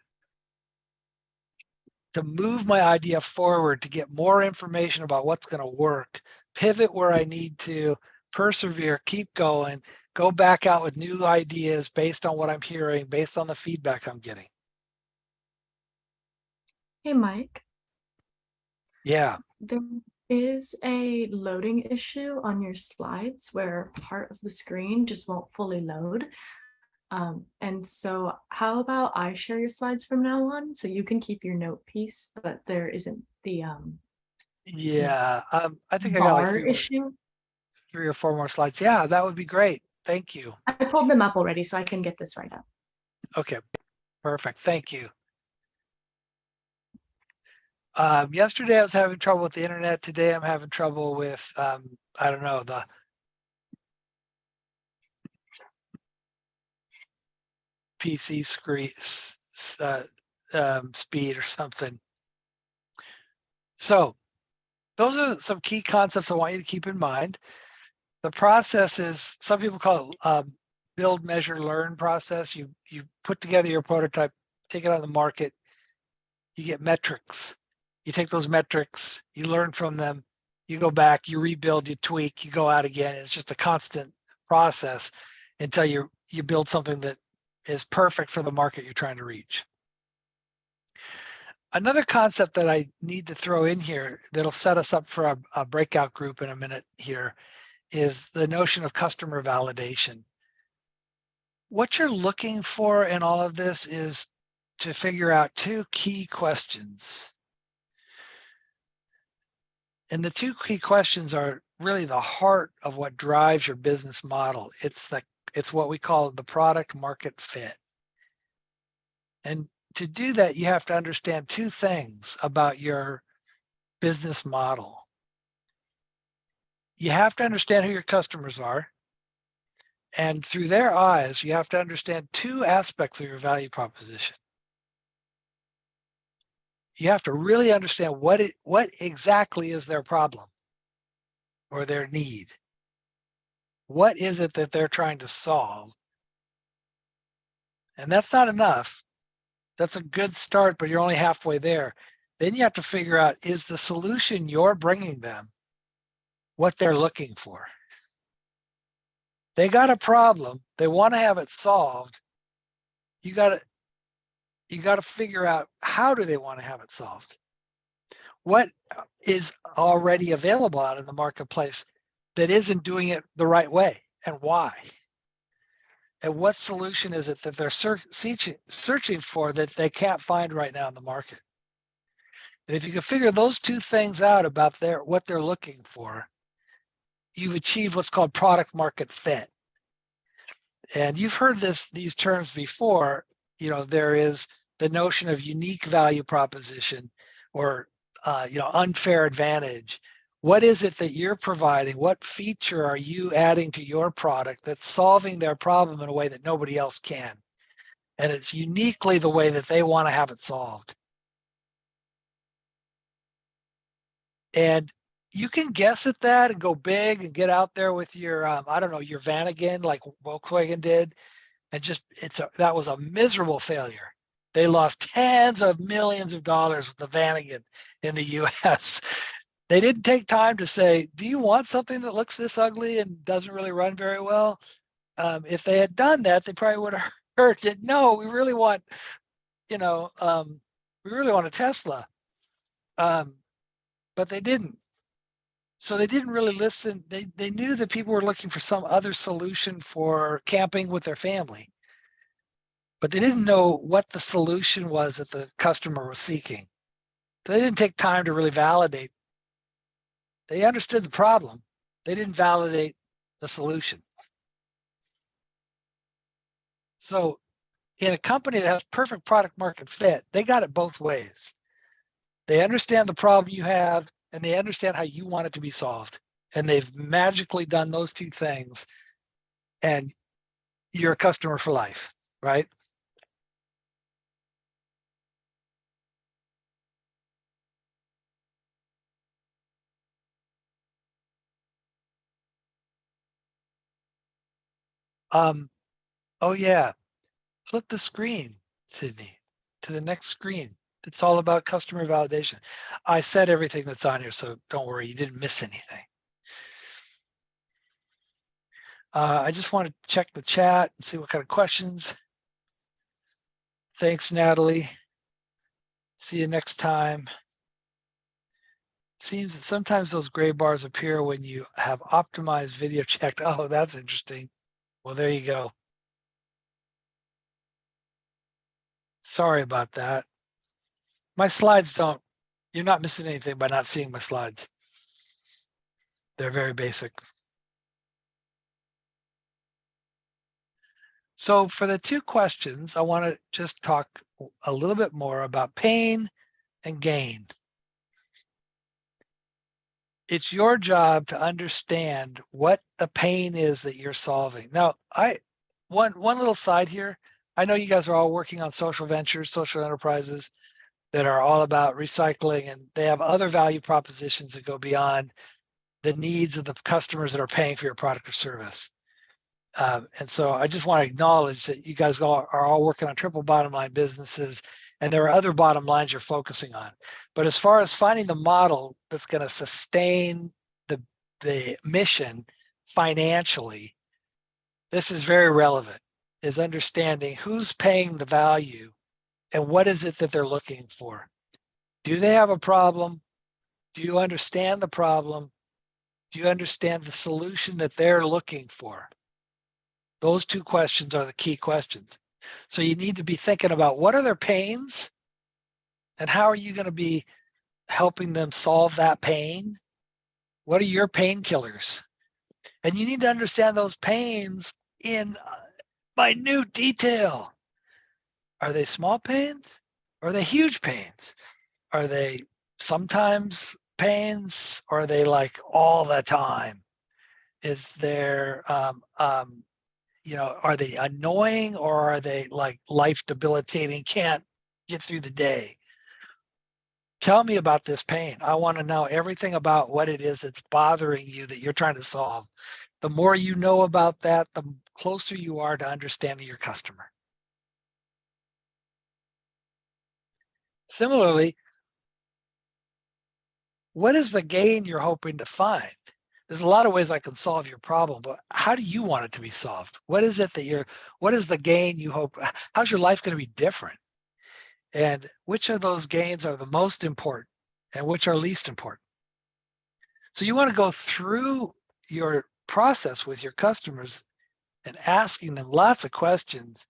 A: to move my idea forward, to get more information about what's going to work, pivot where I need to, persevere, keep going, go back out with new ideas based on what I'm hearing, based on the feedback I'm getting.
B: Hey, Mike.
A: Yeah.
B: There is a loading issue on your slides where part of the screen just won't fully load. And so how about I share your slides from now on so you can keep your note piece, but there isn't the
A: I think I got like
B: issue.
A: 3 or 4 more slides. Yeah, that would be great. Thank you.
B: I pulled them up already, so I can get this right up.
A: Okay, perfect. Thank you. Yesterday I was having trouble with the internet. Today I'm having trouble with, I don't know, the PC screen speed or something. So those are some key concepts I want you to keep in mind. The process is, some people call it build, measure, learn process. You put together your prototype, take it on the market, you get metrics. You take those metrics, you learn from them, you go back, you rebuild, you tweak, you go out again. It's just a constant process until you build something that is perfect for the market you're trying to reach. Another concept that I need to throw in here that'll set us up for a breakout group in a minute here is the notion of customer validation. What you're looking for in all of this is to figure out two key questions. And the two key questions are really the heart of what drives your business model. It's what we call the product market fit. And to do that, you have to understand two things about your business model. You have to understand who your customers are. And through their eyes, you have to understand two aspects of your value proposition. You have to really understand what exactly is their problem or their need. What is it that they're trying to solve? And that's not enough. That's a good start, but you're only halfway there. Then you have to figure out, is the solution you're bringing them what they're looking for? They got a problem. They want to have it solved. You got to figure out, how do they want to have it solved? What is already available out in the marketplace that isn't doing it the right way, and why? And what solution is it that they're searching for that they can't find right now in the market? And if you can figure those two things out about what they're looking for, you've achieved what's called product market fit. And you've heard these terms before. You know, there is the notion of unique value proposition, or unfair advantage. What is it that you're providing? What feature are you adding to your product that's solving their problem in a way that nobody else can? And it's uniquely the way that they want to have it solved. And you can guess at that and go big and get out there with your, I don't know, your Vanagon like Volkswagen did. And that was a miserable failure. They lost tens of millions of dollars with the Vanagon in the US. They didn't take time to say, do you want something that looks this ugly and doesn't really run very well? If they had done that, they probably would have heard that, no, we really want, we really want a Tesla. But they didn't. So they didn't really listen. They knew that people were looking for some other solution for camping with their family, but they didn't know what the solution was that the customer was seeking. So they didn't take time to really validate. They understood the problem. They didn't validate the solution. So in a company that has perfect product market fit, they got it both ways. They understand the problem you have, and they understand how you want it to be solved. And they've magically done those two things, and you're a customer for life, right? Oh yeah, flip the screen, Sydney, to the next screen. It's all about customer validation. I said everything that's on here, so don't worry, you didn't miss anything. I just want to check the chat and see what kind of questions. Thanks, Natalie. See you next time. Seems that sometimes those gray bars appear when you have optimized video checked. Oh, that's interesting. Well, there you go. Sorry about that. My slides you're not missing anything by not seeing my slides. They're very basic. So for the two questions, I want to just talk a little bit more about pain and gain. it's your job to understand what the pain is that you're solving. Now, one little side here. I know you guys are all working on social ventures, social enterprises that are all about recycling, and they have other value propositions that go beyond the needs of the customers that are paying for your product or service. And so I just want to acknowledge that you guys are all working on triple bottom line businesses, and there are other bottom lines you're focusing on. But as far as finding the model that's going to sustain the mission financially, this is very relevant, is understanding who's paying the value and what is it that they're looking for. Do they have a problem? Do you understand the problem? Do you understand the solution that they're looking for? Those two questions are the key questions. So you need to be thinking about what are their pains and how are you going to be helping them solve that pain? What are your painkillers? And you need to understand those pains in minute detail. Are they small pains? Or are they huge pains? Are they sometimes pains? Or are they like all the time? Is there, are they annoying or are they like life debilitating, can't get through the day? Tell me about this pain. I want to know everything about what it is that's bothering you that you're trying to solve. The more you know about that, the closer you are to understanding your customer. Similarly, what is the gain you're hoping to find? There's a lot of ways I can solve your problem, but how do you want it to be solved? What is it that what is the gain you hope? How's your life going to be different? And which of those gains are the most important and which are least important? So you want to go through your process with your customers and asking them lots of questions.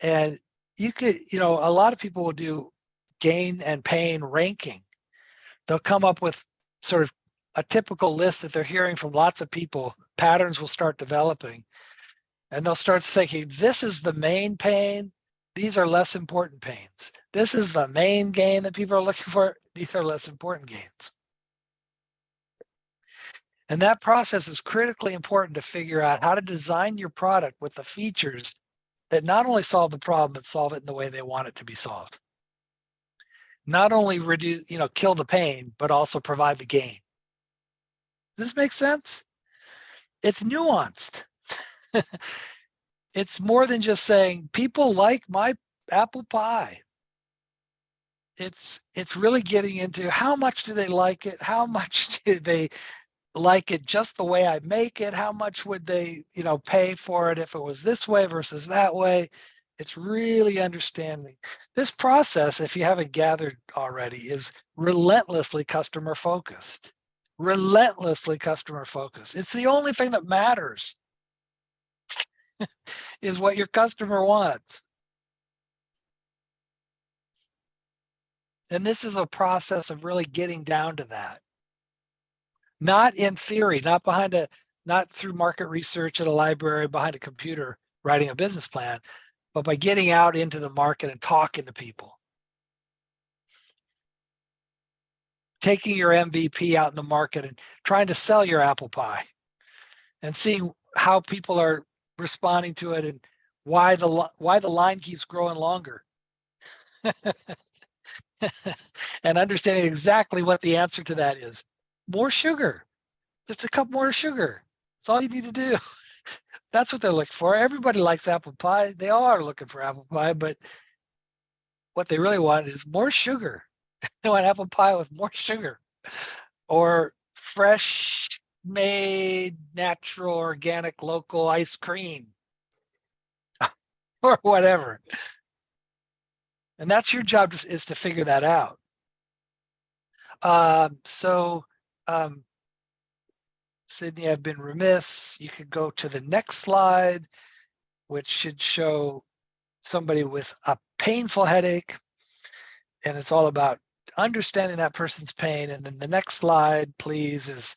A: And you could, a lot of people will do gain and pain ranking. They'll come up with sort of a typical list that they're hearing from lots of people. Patterns will start developing, and they'll start thinking, this is the main pain. These are less important pains. This is the main gain that people are looking for. These are less important gains. And that process is critically important to figure out how to design your product with the features that not only solve the problem, but solve it in the way they want it to be solved. Not only reduce, kill the pain, but also provide the gain. Does this make sense? It's nuanced. It's more than just saying people like my apple pie. It's really getting into how much do they like it? How much do they like it just the way I make it? How much would they, pay for it if it was this way versus that way? It's really understanding. This process, if you haven't gathered already, is relentlessly customer focused. Relentlessly customer focused. It's the only thing that matters is what your customer wants. And this is a process of really getting down to that. Not in theory, not through market research at a library behind a computer writing a business plan, but by getting out into the market and talking to people. Taking your MVP out in the market and trying to sell your apple pie and seeing how people are responding to it and why the line keeps growing longer. And understanding exactly what the answer to that is. More sugar, just a cup more sugar. That's all you need to do. That's what they're looking for. Everybody likes apple pie. They all are looking for apple pie, but what they really want is more sugar. They want apple pie with more sugar or fresh made, natural, organic, local ice cream or whatever. And that's your job is to figure that out. Sydney, I've been remiss. You could go to the next slide, which should show somebody with a painful headache. And it's all about understanding that person's pain. And then the next slide, please, is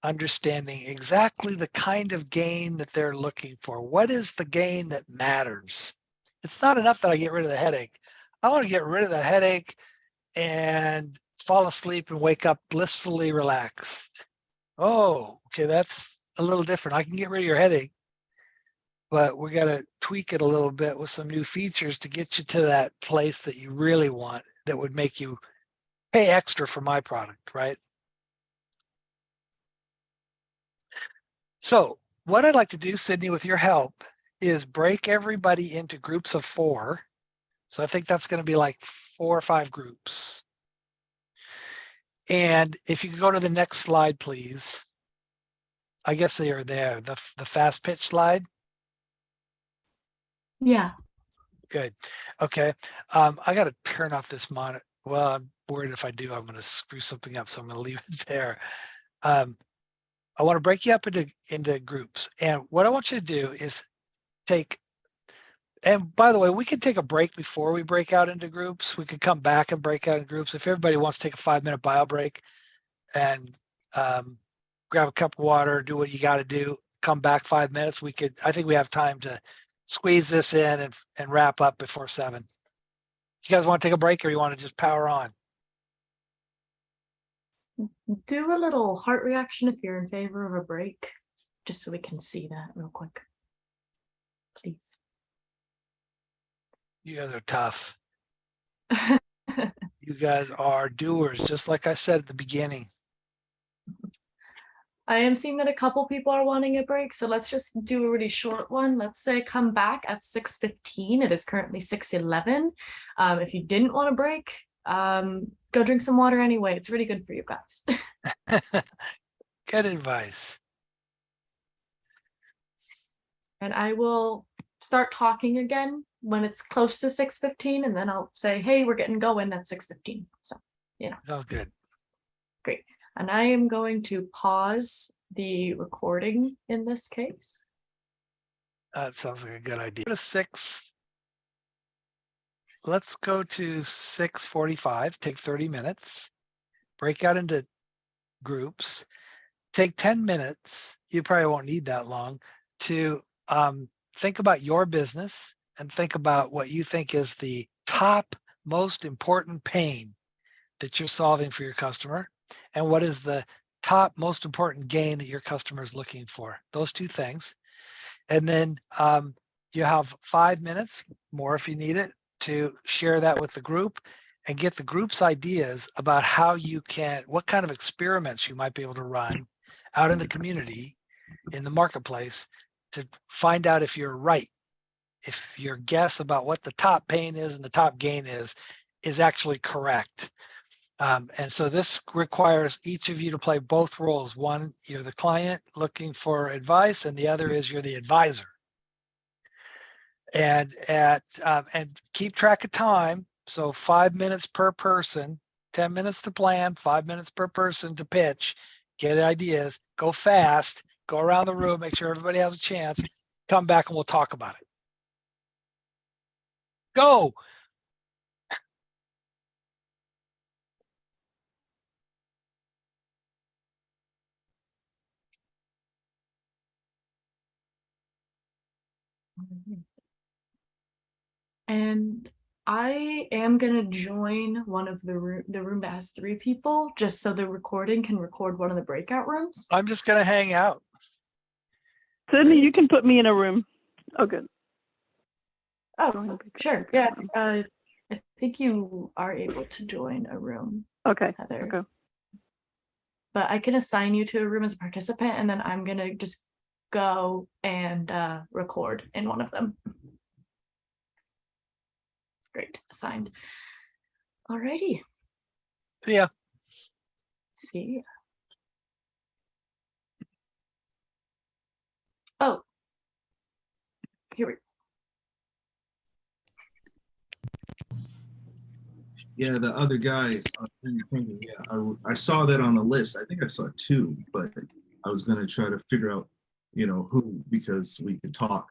A: understanding exactly the kind of gain that they're looking for. What is the gain that matters? It's not enough that I get rid of the headache. I want to get rid of the headache and fall asleep and wake up blissfully relaxed. Oh, okay, that's a little different. I can get rid of your headache, but we got to tweak it a little bit with some new features to get you to that place that you really want, that would make you pay extra for my product, right? So what I'd like to do, Sydney, with your help, is break everybody into groups of 4. So I think that's going to be like 4 or 5 groups. And if you could go to the next slide, please. I guess they are there, the fast pitch slide.
B: Yeah.
A: Good. Okay. I got to turn off this monitor. Well, I'm worried if I do, I'm going to screw something up. So I'm going to leave it there. I want to break you up into groups. And what I want you to do is take, and by the way, we could take a break before we break out into groups. We could come back and break out in groups. If everybody wants to take a 5-minute bio break and grab a cup of water, do what you got to do, come back 5 minutes, I think we have time to squeeze this in and wrap up before 7. You guys want to take a break, or you want to just power on?
B: Do a little heart reaction if you're in favor of a break, just so we can see that real quick. Please.
A: You guys are tough. You guys are doers, just like I said at the beginning.
B: I am seeing that a couple people are wanting a break, so let's just do a really short one. Let's say come back at 6:15. It is currently 6:11. If you didn't want a break, go drink some water anyway. It's really good for you guys.
A: Good advice.
B: And I will start talking again when it's close to 6:15, and then I'll say, hey, we're getting going at 6:15. So,
A: Sounds good.
B: Great. And I am going to pause the recording in this case.
A: That sounds like a good idea. Go to 6. Let's go to 6:45. Take 30 minutes. Break out into groups. Take 10 minutes. You probably won't need that long to think about your business and think about what you think is the top most important pain that you're solving for your customer, and what is the top most important gain that your customer is looking for. Those 2 things. And then you have 5 minutes, more if you need it, to share that with the group and get the group's ideas about how you can, what kind of experiments you might be able to run out in the community, in the marketplace, to find out if you're right, if your guess about what the top pain is and the top gain is actually correct. And so this requires each of you to play both roles. One, you're the client looking for advice, and the other is you're the advisor. And and keep track of time. So 5 minutes per person, 10 minutes to plan, 5 minutes per person to pitch, get ideas, go fast, go around the room, make sure everybody has a chance, come back and we'll talk about it. Go.
B: And I am gonna join one of the room that has 3 people, just so the recording can record one of the breakout rooms.
A: I'm just gonna hang out.
F: Sydney, you can put me in a room. Oh, good.
B: Oh, sure. Yeah. I think you are able to join a room,
F: Okay.
B: Heather.
F: Okay.
B: But I can assign you to a room as a participant, and then I'm gonna just go and record in one of them. Great, assigned. Alrighty.
A: Yeah.
B: See ya. Oh, here we go.
G: Yeah, the other guy, I saw that on the list. I think I saw 2, but I was going to try to figure out, who, because we could talk.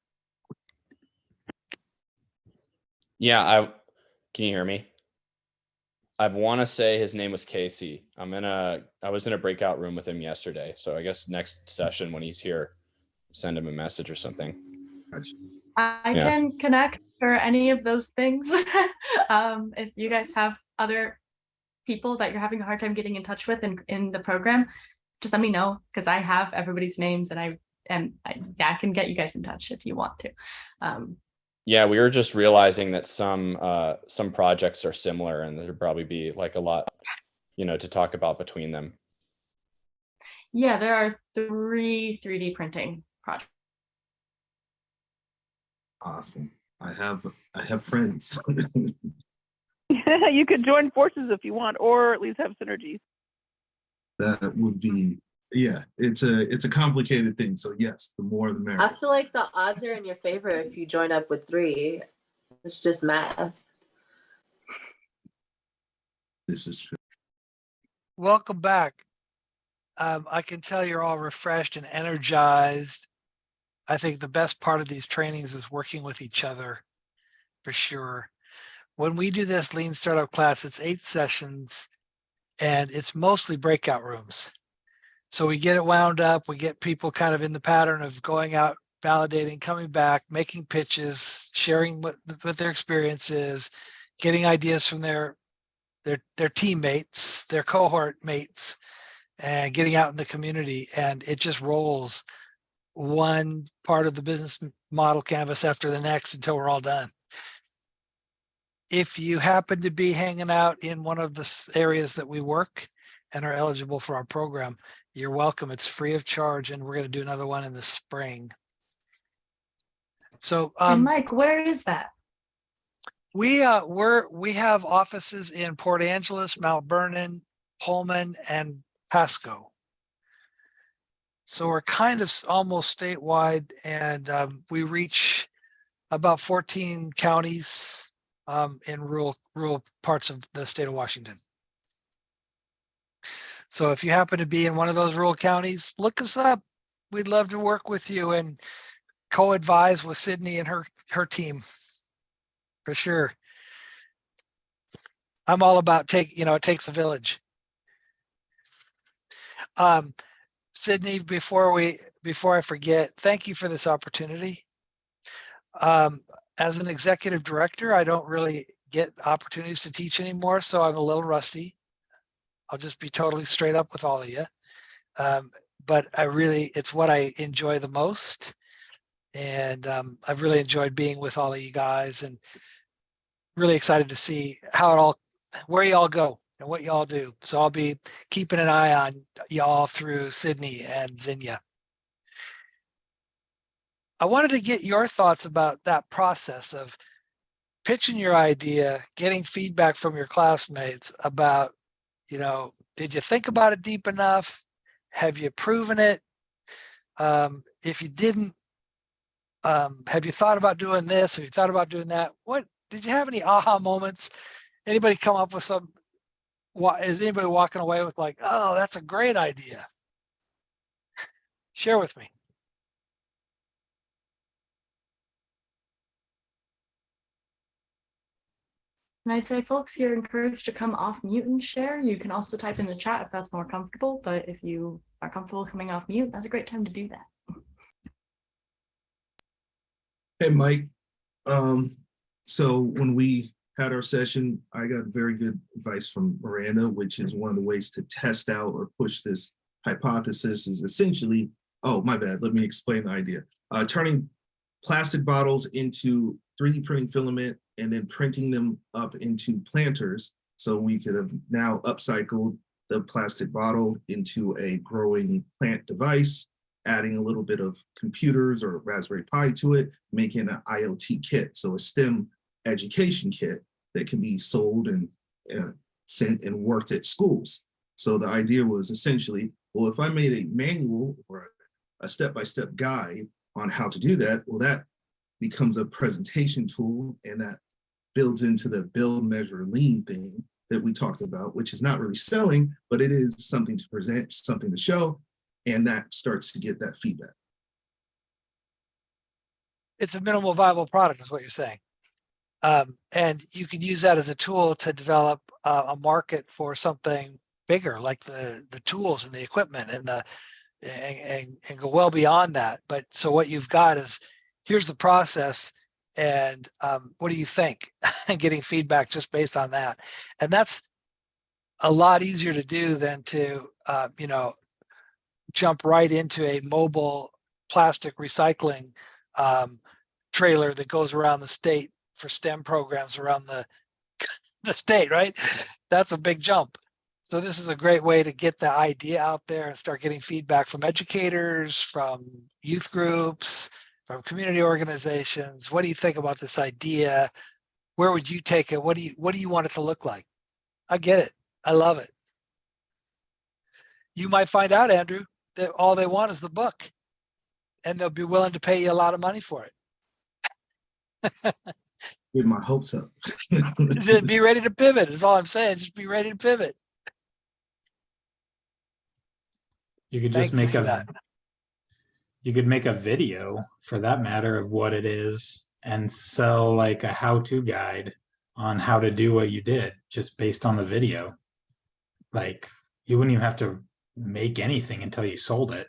E: Yeah, can you hear me? I want to say his name was Casey. I was in a breakout room with him yesterday. So I guess next session when he's here, send him a message or something.
G: Gotcha.
B: I can connect for any of those things. If you guys have other people that you're having a hard time getting in touch with in the program, just let me know, because I have everybody's names, and I can get you guys in touch if you want to.
E: Yeah, we were just realizing that some projects are similar, and there'd probably be like a lot, to talk about between them.
B: Yeah, there are 3 3D printing projects.
G: Awesome. I have friends.
F: You could join forces if you want, or at least have synergies.
G: That would be, yeah, it's a complicated thing. So yes, the more the merrier.
D: I feel like the odds are in your favor if you join up with 3. It's just math.
G: This is true.
A: Welcome back. I can tell you're all refreshed and energized. I think the best part of these trainings is working with each other, for sure. When we do this lean startup class, it's 8 sessions, and it's mostly breakout rooms. So we get it wound up, we get people kind of in the pattern of going out, validating, coming back, making pitches, sharing what their experience is, getting ideas from their teammates, their cohort mates, and getting out in the community. And it just rolls one part of the business model canvas after the next until we're all done. If you happen to be hanging out in one of the areas that we work and are eligible for our program, you're welcome. It's free of charge, and we're going to do another one in the spring. So,
B: And Mike, where is that?
A: we have offices in Port Angeles, Mount Vernon, Pullman, and Pasco. So we're kind of almost statewide, and we reach about 14 counties in rural parts of the state of Washington. So if you happen to be in one of those rural counties, look us up. We'd love to work with you and co-advise with Sydney and her team, for sure. I'm all about it takes a village. Sydney, before I forget, thank you for this opportunity. As an executive director, I don't really get opportunities to teach anymore, so I'm a little rusty. I'll just be totally straight up with all of you. But it's what I enjoy the most. And I've really enjoyed being with all of you guys, and really excited to see where you all go and what you all do. So I'll be keeping an eye on y'all through Sydney and Zinnia. I wanted to get your thoughts about that process of pitching your idea, getting feedback from your classmates about, did you think about it deep enough? Have you proven it? If you didn't, have you thought about doing this? Have you thought about doing that? What did you have any aha moments? Anybody come up with some? Is anybody walking away with like, oh, that's a great idea? Share with me.
B: And I'd say, folks, you're encouraged to come off mute and share. You can also type in the chat if that's more comfortable, but if you are comfortable coming off mute, that's a great time to do that.
G: Hey, Mike. So when we had our session, I got very good advice from Miranda, which is one of the ways to test out or push this hypothesis is essentially, oh, my bad, let me explain the idea. Turning plastic bottles into 3D printing filament and then printing them up into planters. So we could have now upcycled the plastic bottle into a growing plant device, adding a little bit of computers or Raspberry Pi to it, making an IoT kit. So a STEM education kit that can be sold and sent and worked at schools. So the idea was essentially, well, if I made a manual or a step-by-step guide on how to do that, well, that becomes a presentation tool, and that builds into the build, measure, lean thing that we talked about, which is not really selling, but it is something to present, something to show, and that starts to get that feedback.
A: It's a minimal viable product is what you're saying. And you can use that as a tool to develop a market for something bigger, like the tools and the equipment and go well beyond that. But so what you've got is, here's the process, and what do you think? And getting feedback just based on that. And that's a lot easier to do than to, jump right into a mobile plastic recycling trailer that goes around the state for STEM programs around the state, right? That's a big jump. So this is a great way to get the idea out there and start getting feedback from educators, from youth groups, from community organizations. What do you think about this idea? Where would you take it? What do you want it to look like? I get it. I love it. You might find out, Andrew, that all they want is the book, and they'll be willing to pay you a lot of money for it.
G: Get my hopes up.
A: Just be ready to pivot is all I'm saying. Just be ready to pivot.
H: You could
A: Thank
H: just
A: you
H: make
A: for
H: a
A: that.
H: you could make a video for that matter of what it is and sell like a how-to guide on how to do what you did just based on the video. Like you wouldn't even have to make anything until you sold it.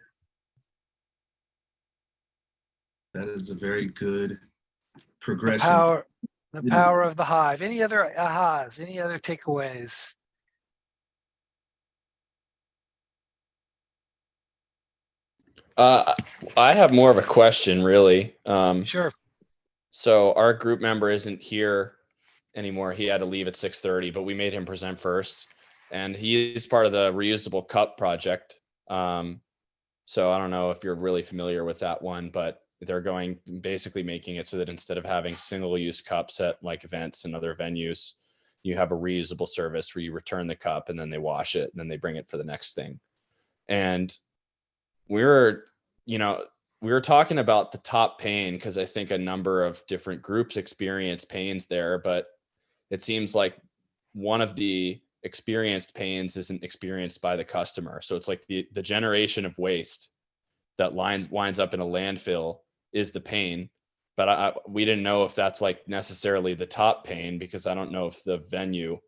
G: That is a very good
A: The
G: progression.
A: power, the
G: you know.
A: power of the hive. Any other ahas? Any other takeaways?
E: I have more of a question, really.
A: Sure.
E: So our group member isn't here anymore. He had to leave at 6:30, but we made him present first, and he is part of the reusable cup project. So I don't know if you're really familiar with that one, but they're basically making it so that instead of having single-use cups at like events and other venues, you have a reusable service where you return the cup and then they wash it and then they bring it for the next thing. And we were talking about the top pain because I think a number of different groups experience pains there, but it seems like one of the experienced pains isn't experienced by the customer. So it's like the generation of waste that winds up in a landfill is the pain. But we didn't know if that's like necessarily the top pain, because I don't know if the venue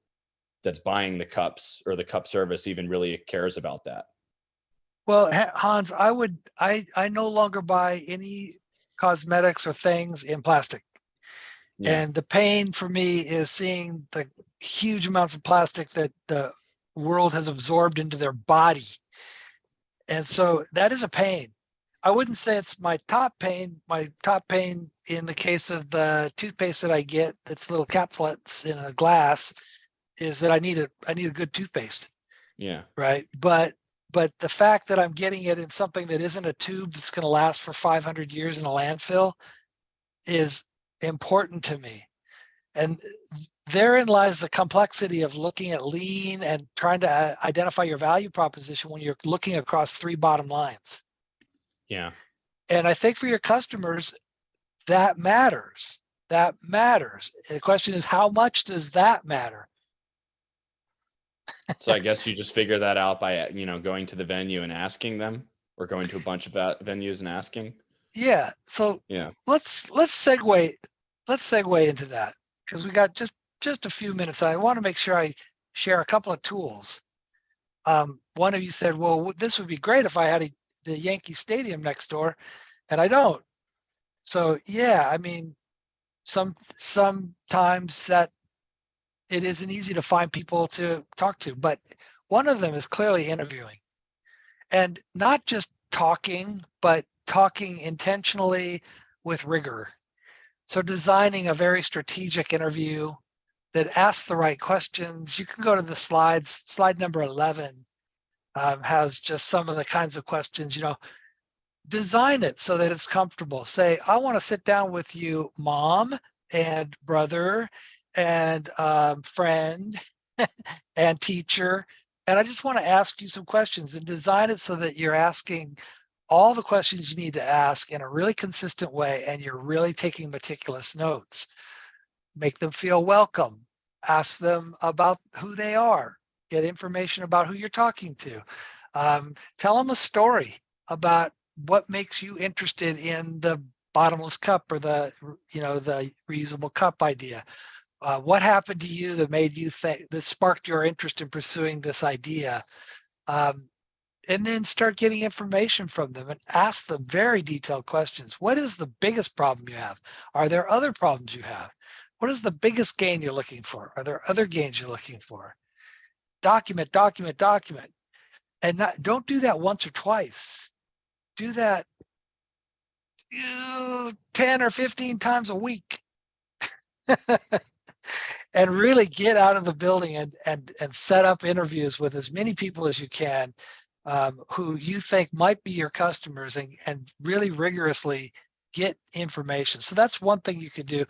E: that's buying the cups or the cup service even really cares about that.
A: Well, Hans, I no longer buy any cosmetics or things in plastic.
E: Yeah.
A: And the pain for me is seeing the huge amounts of plastic that the world has absorbed into their body. And so that is a pain. I wouldn't say it's my top pain. My top pain in the case of the toothpaste that I get, that's little capsules in a glass, is that I need a good toothpaste.
E: Yeah.
A: Right. But the fact that I'm getting it in something that isn't a tube that's going to last for 500 years in a landfill is important to me. And therein lies the complexity of looking at lean and trying to identify your value proposition when you're looking across three bottom lines.
E: Yeah.
A: And I think for your customers, that matters. That matters. The question is, how much does that matter?
E: So I guess you just figure that out by, going to the venue and asking them, or going to a bunch of venues and asking.
A: Yeah. So
E: Yeah.
A: let's segue into that, because we got just a few minutes. I want to make sure I share a couple of tools. One of you said, well, this would be great if I had the Yankee Stadium next door, and I don't. So yeah, I mean, sometimes that it isn't easy to find people to talk to, but one of them is clearly interviewing, and not just talking, but talking intentionally with rigor. So designing a very strategic interview that asks the right questions. You can go to the slides. Slide number 11 has just some of the kinds of questions, design it so that it's comfortable. Say, I want to sit down with you, mom and brother and friend and teacher, and I just want to ask you some questions, and design it so that you're asking all the questions you need to ask in a really consistent way, and you're really taking meticulous notes. Make them feel welcome. Ask them about who they are. Get information about who you're talking to. Tell them a story about what makes you interested in the bottomless cup or the reusable cup idea. What happened to you that made you think, that sparked your interest in pursuing this idea? And then start getting information from them and ask them very detailed questions. What is the biggest problem you have? Are there other problems you have? What is the biggest gain you're looking for? Are there other gains you're looking for? document, document, document. And don't do that once or twice. Do that 10 or 15 times a week. And really get out of the building and set up interviews with as many people as you can who you think might be your customers, and really rigorously get information. So that's one thing you could do.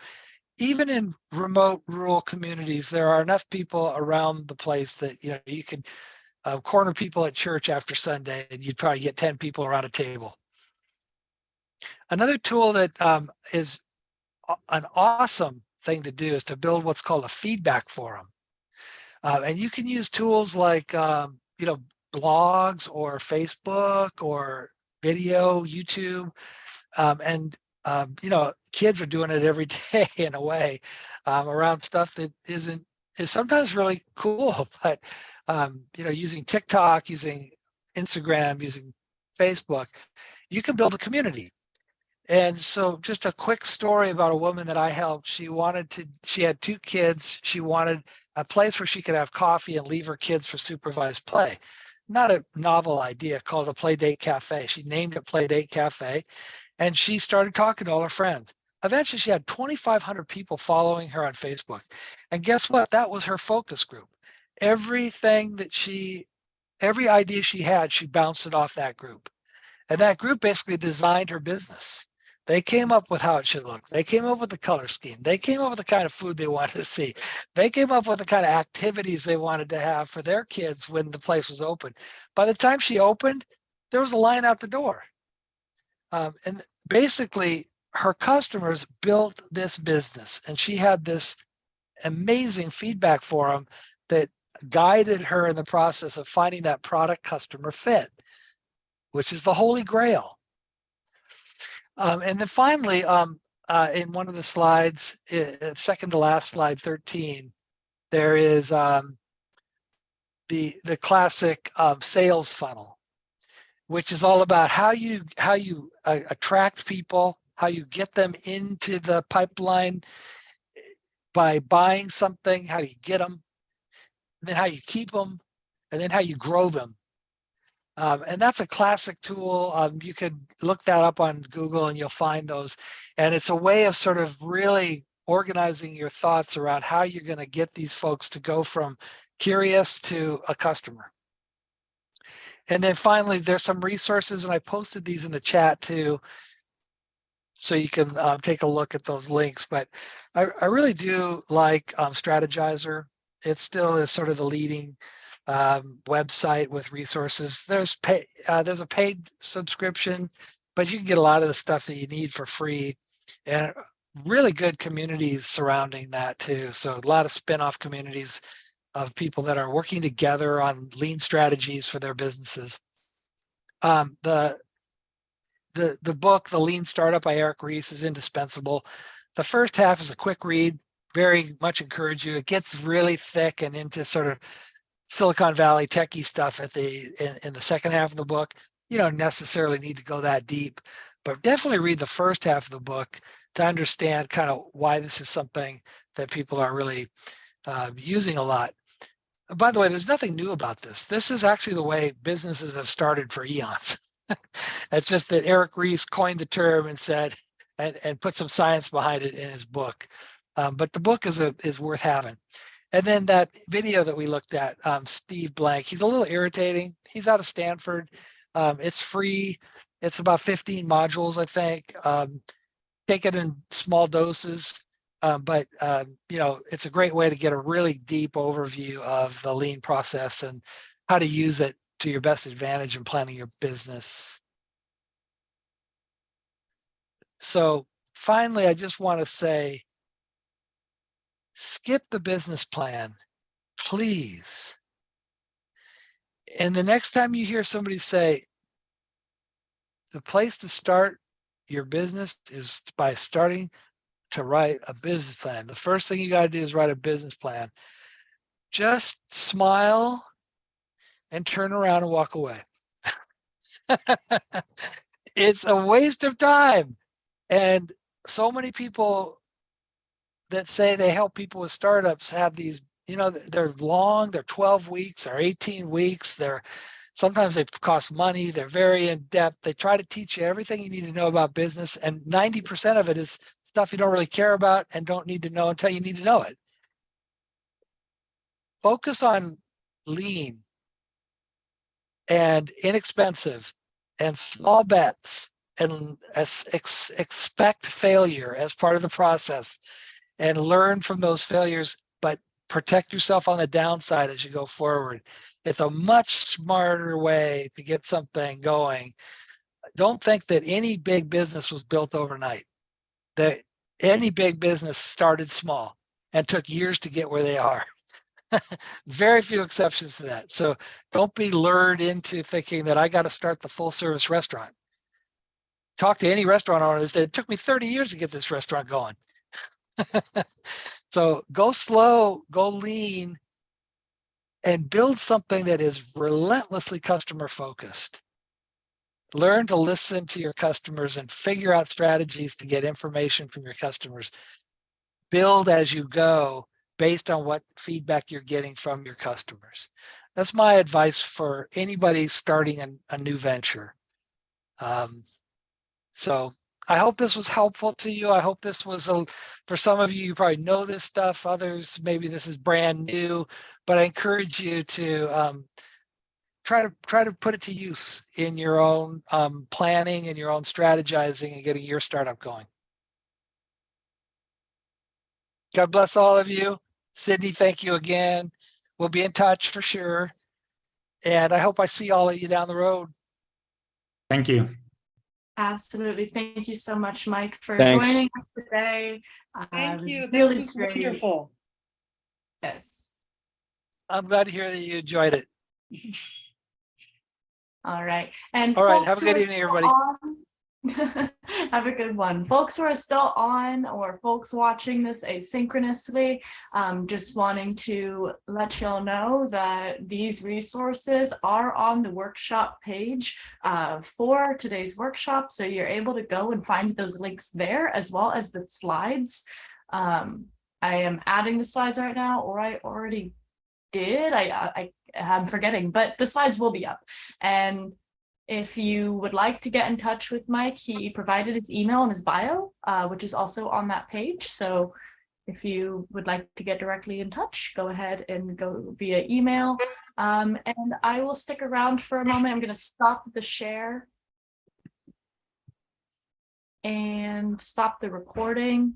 A: Even in remote rural communities, there are enough people around the place that you could corner people at church after Sunday, and you'd probably get 10 people around a table. Another tool that is an awesome thing to do is to build what's called a feedback forum. And you can use tools like, blogs or Facebook or video, YouTube. Kids are doing it every day in a way around stuff that is sometimes really cool, but, using TikTok, using Instagram, using Facebook, you can build a community. And so just a quick story about a woman that I helped. She had 2 kids. She wanted a place where she could have coffee and leave her kids for supervised play. Not a novel idea, called a Play Date Cafe. She named it Play Date Cafe, and she started talking to all her friends. Eventually she had 2,500 people following her on Facebook. And guess what? That was her focus group. Every idea she had, she bounced it off that group. And that group basically designed her business. They came up with how it should look. They came up with the color scheme. They came up with the kind of food they wanted to see. They came up with the kind of activities they wanted to have for their kids when the place was open. By the time she opened, there was a line out the door. And basically, her customers built this business, and she had this amazing feedback forum that guided her in the process of finding that product customer fit, which is the holy grail. And then finally, in one of the slides, second to last slide, 13, there is the classic sales funnel, which is all about how you attract people, how you get them into the pipeline by buying something, how you get them, and then how you keep them, and then how you grow them. And that's a classic tool. You could look that up on Google and you'll find those. And it's a way of sort of really organizing your thoughts around how you're going to get these folks to go from curious to a customer. And then finally, there's some resources, and I posted these in the chat too, so you can take a look at those links. But I really do like Strategizer. It still is sort of the leading website with resources. There's a paid subscription, but you can get a lot of the stuff that you need for free, and really good communities surrounding that too. So a lot of spin-off communities of people that are working together on lean strategies for their businesses. The book, The Lean Startup by Eric Ries, is indispensable. The first half is a quick read, very much encourage you. It gets really thick and into sort of Silicon Valley techie stuff in the second half of the book. You don't necessarily need to go that deep, but definitely read the first half of the book to understand kind of why this is something that people are really using a lot. By the way, there's nothing new about this. This is actually the way businesses have started for eons. It's just that Eric Ries coined the term and said, and put some science behind it in his book. But the book is worth having. And then that video that we looked at, Steve Blank, he's a little irritating. He's out of Stanford. It's free. It's about 15 modules, I think. Take it in small doses. But it's a great way to get a really deep overview of the lean process and how to use it to your best advantage in planning your business. So finally, I just want to say, skip the business plan, please. And the next time you hear somebody say, the place to start your business is by starting to write a business plan. The first thing you got to do is write a business plan. Just smile and turn around and walk away. It's a waste of time. And so many people that say they help people with startups have these you know, they're long, they're 12 weeks or 18 weeks. Sometimes they cost money. They're very in depth. They try to teach you everything you need to know about business. And 90% of it is stuff you don't really care about and don't need to know until you need to know it. Focus on lean and inexpensive and small bets, and expect failure as part of the process and learn from those failures, but protect yourself on the downside as you go forward. It's a much smarter way to get something going. Don't think that any big business was built overnight. That any big business started small and took years to get where they are. Very few exceptions to that. So don't be lured into thinking that I got to start the full service restaurant. Talk to any restaurant owner that said, it took me 30 years to get this restaurant going. So go slow, go lean, and build something that is relentlessly customer focused. Learn to listen to your customers and figure out strategies to get information from your customers. Build as you go based on what feedback you're getting from your customers. That's my advice for anybody starting a new venture. So I hope this was helpful to you. I hope this was, for some of you, you probably know this stuff. Others, maybe this is brand new, but I encourage you to try to put it to use in your own planning and your own strategizing and getting your startup going. God bless all of you. Sydney, thank you again. We'll be in touch for sure. And I hope I see all of you down the road.
H: Thank you.
B: Absolutely. Thank you so much, Mike, for
E: Thanks.
B: joining us today.
I: Thank
B: It was
I: you.
B: really
I: This is
B: great.
I: wonderful.
B: Yes.
A: I'm glad to hear that you enjoyed it.
B: All right. And
A: All right.
B: folks
A: Have a
B: who
A: good
B: are
A: evening,
B: still
A: everybody.
B: on- Have a good one. Folks who are still on, or folks watching this asynchronously, just wanting to let y'all know that these resources are on the workshop page for today's workshop. So you're able to go and find those links there, as well as the slides. I am adding the slides right now, or I already did. I'm forgetting, but the slides will be up. And if you would like to get in touch with Mike, he provided his email in his bio, which is also on that page. So if you would like to get directly in touch, go ahead and go via email. And I will stick around for a moment. I'm going to stop the share and stop the recording.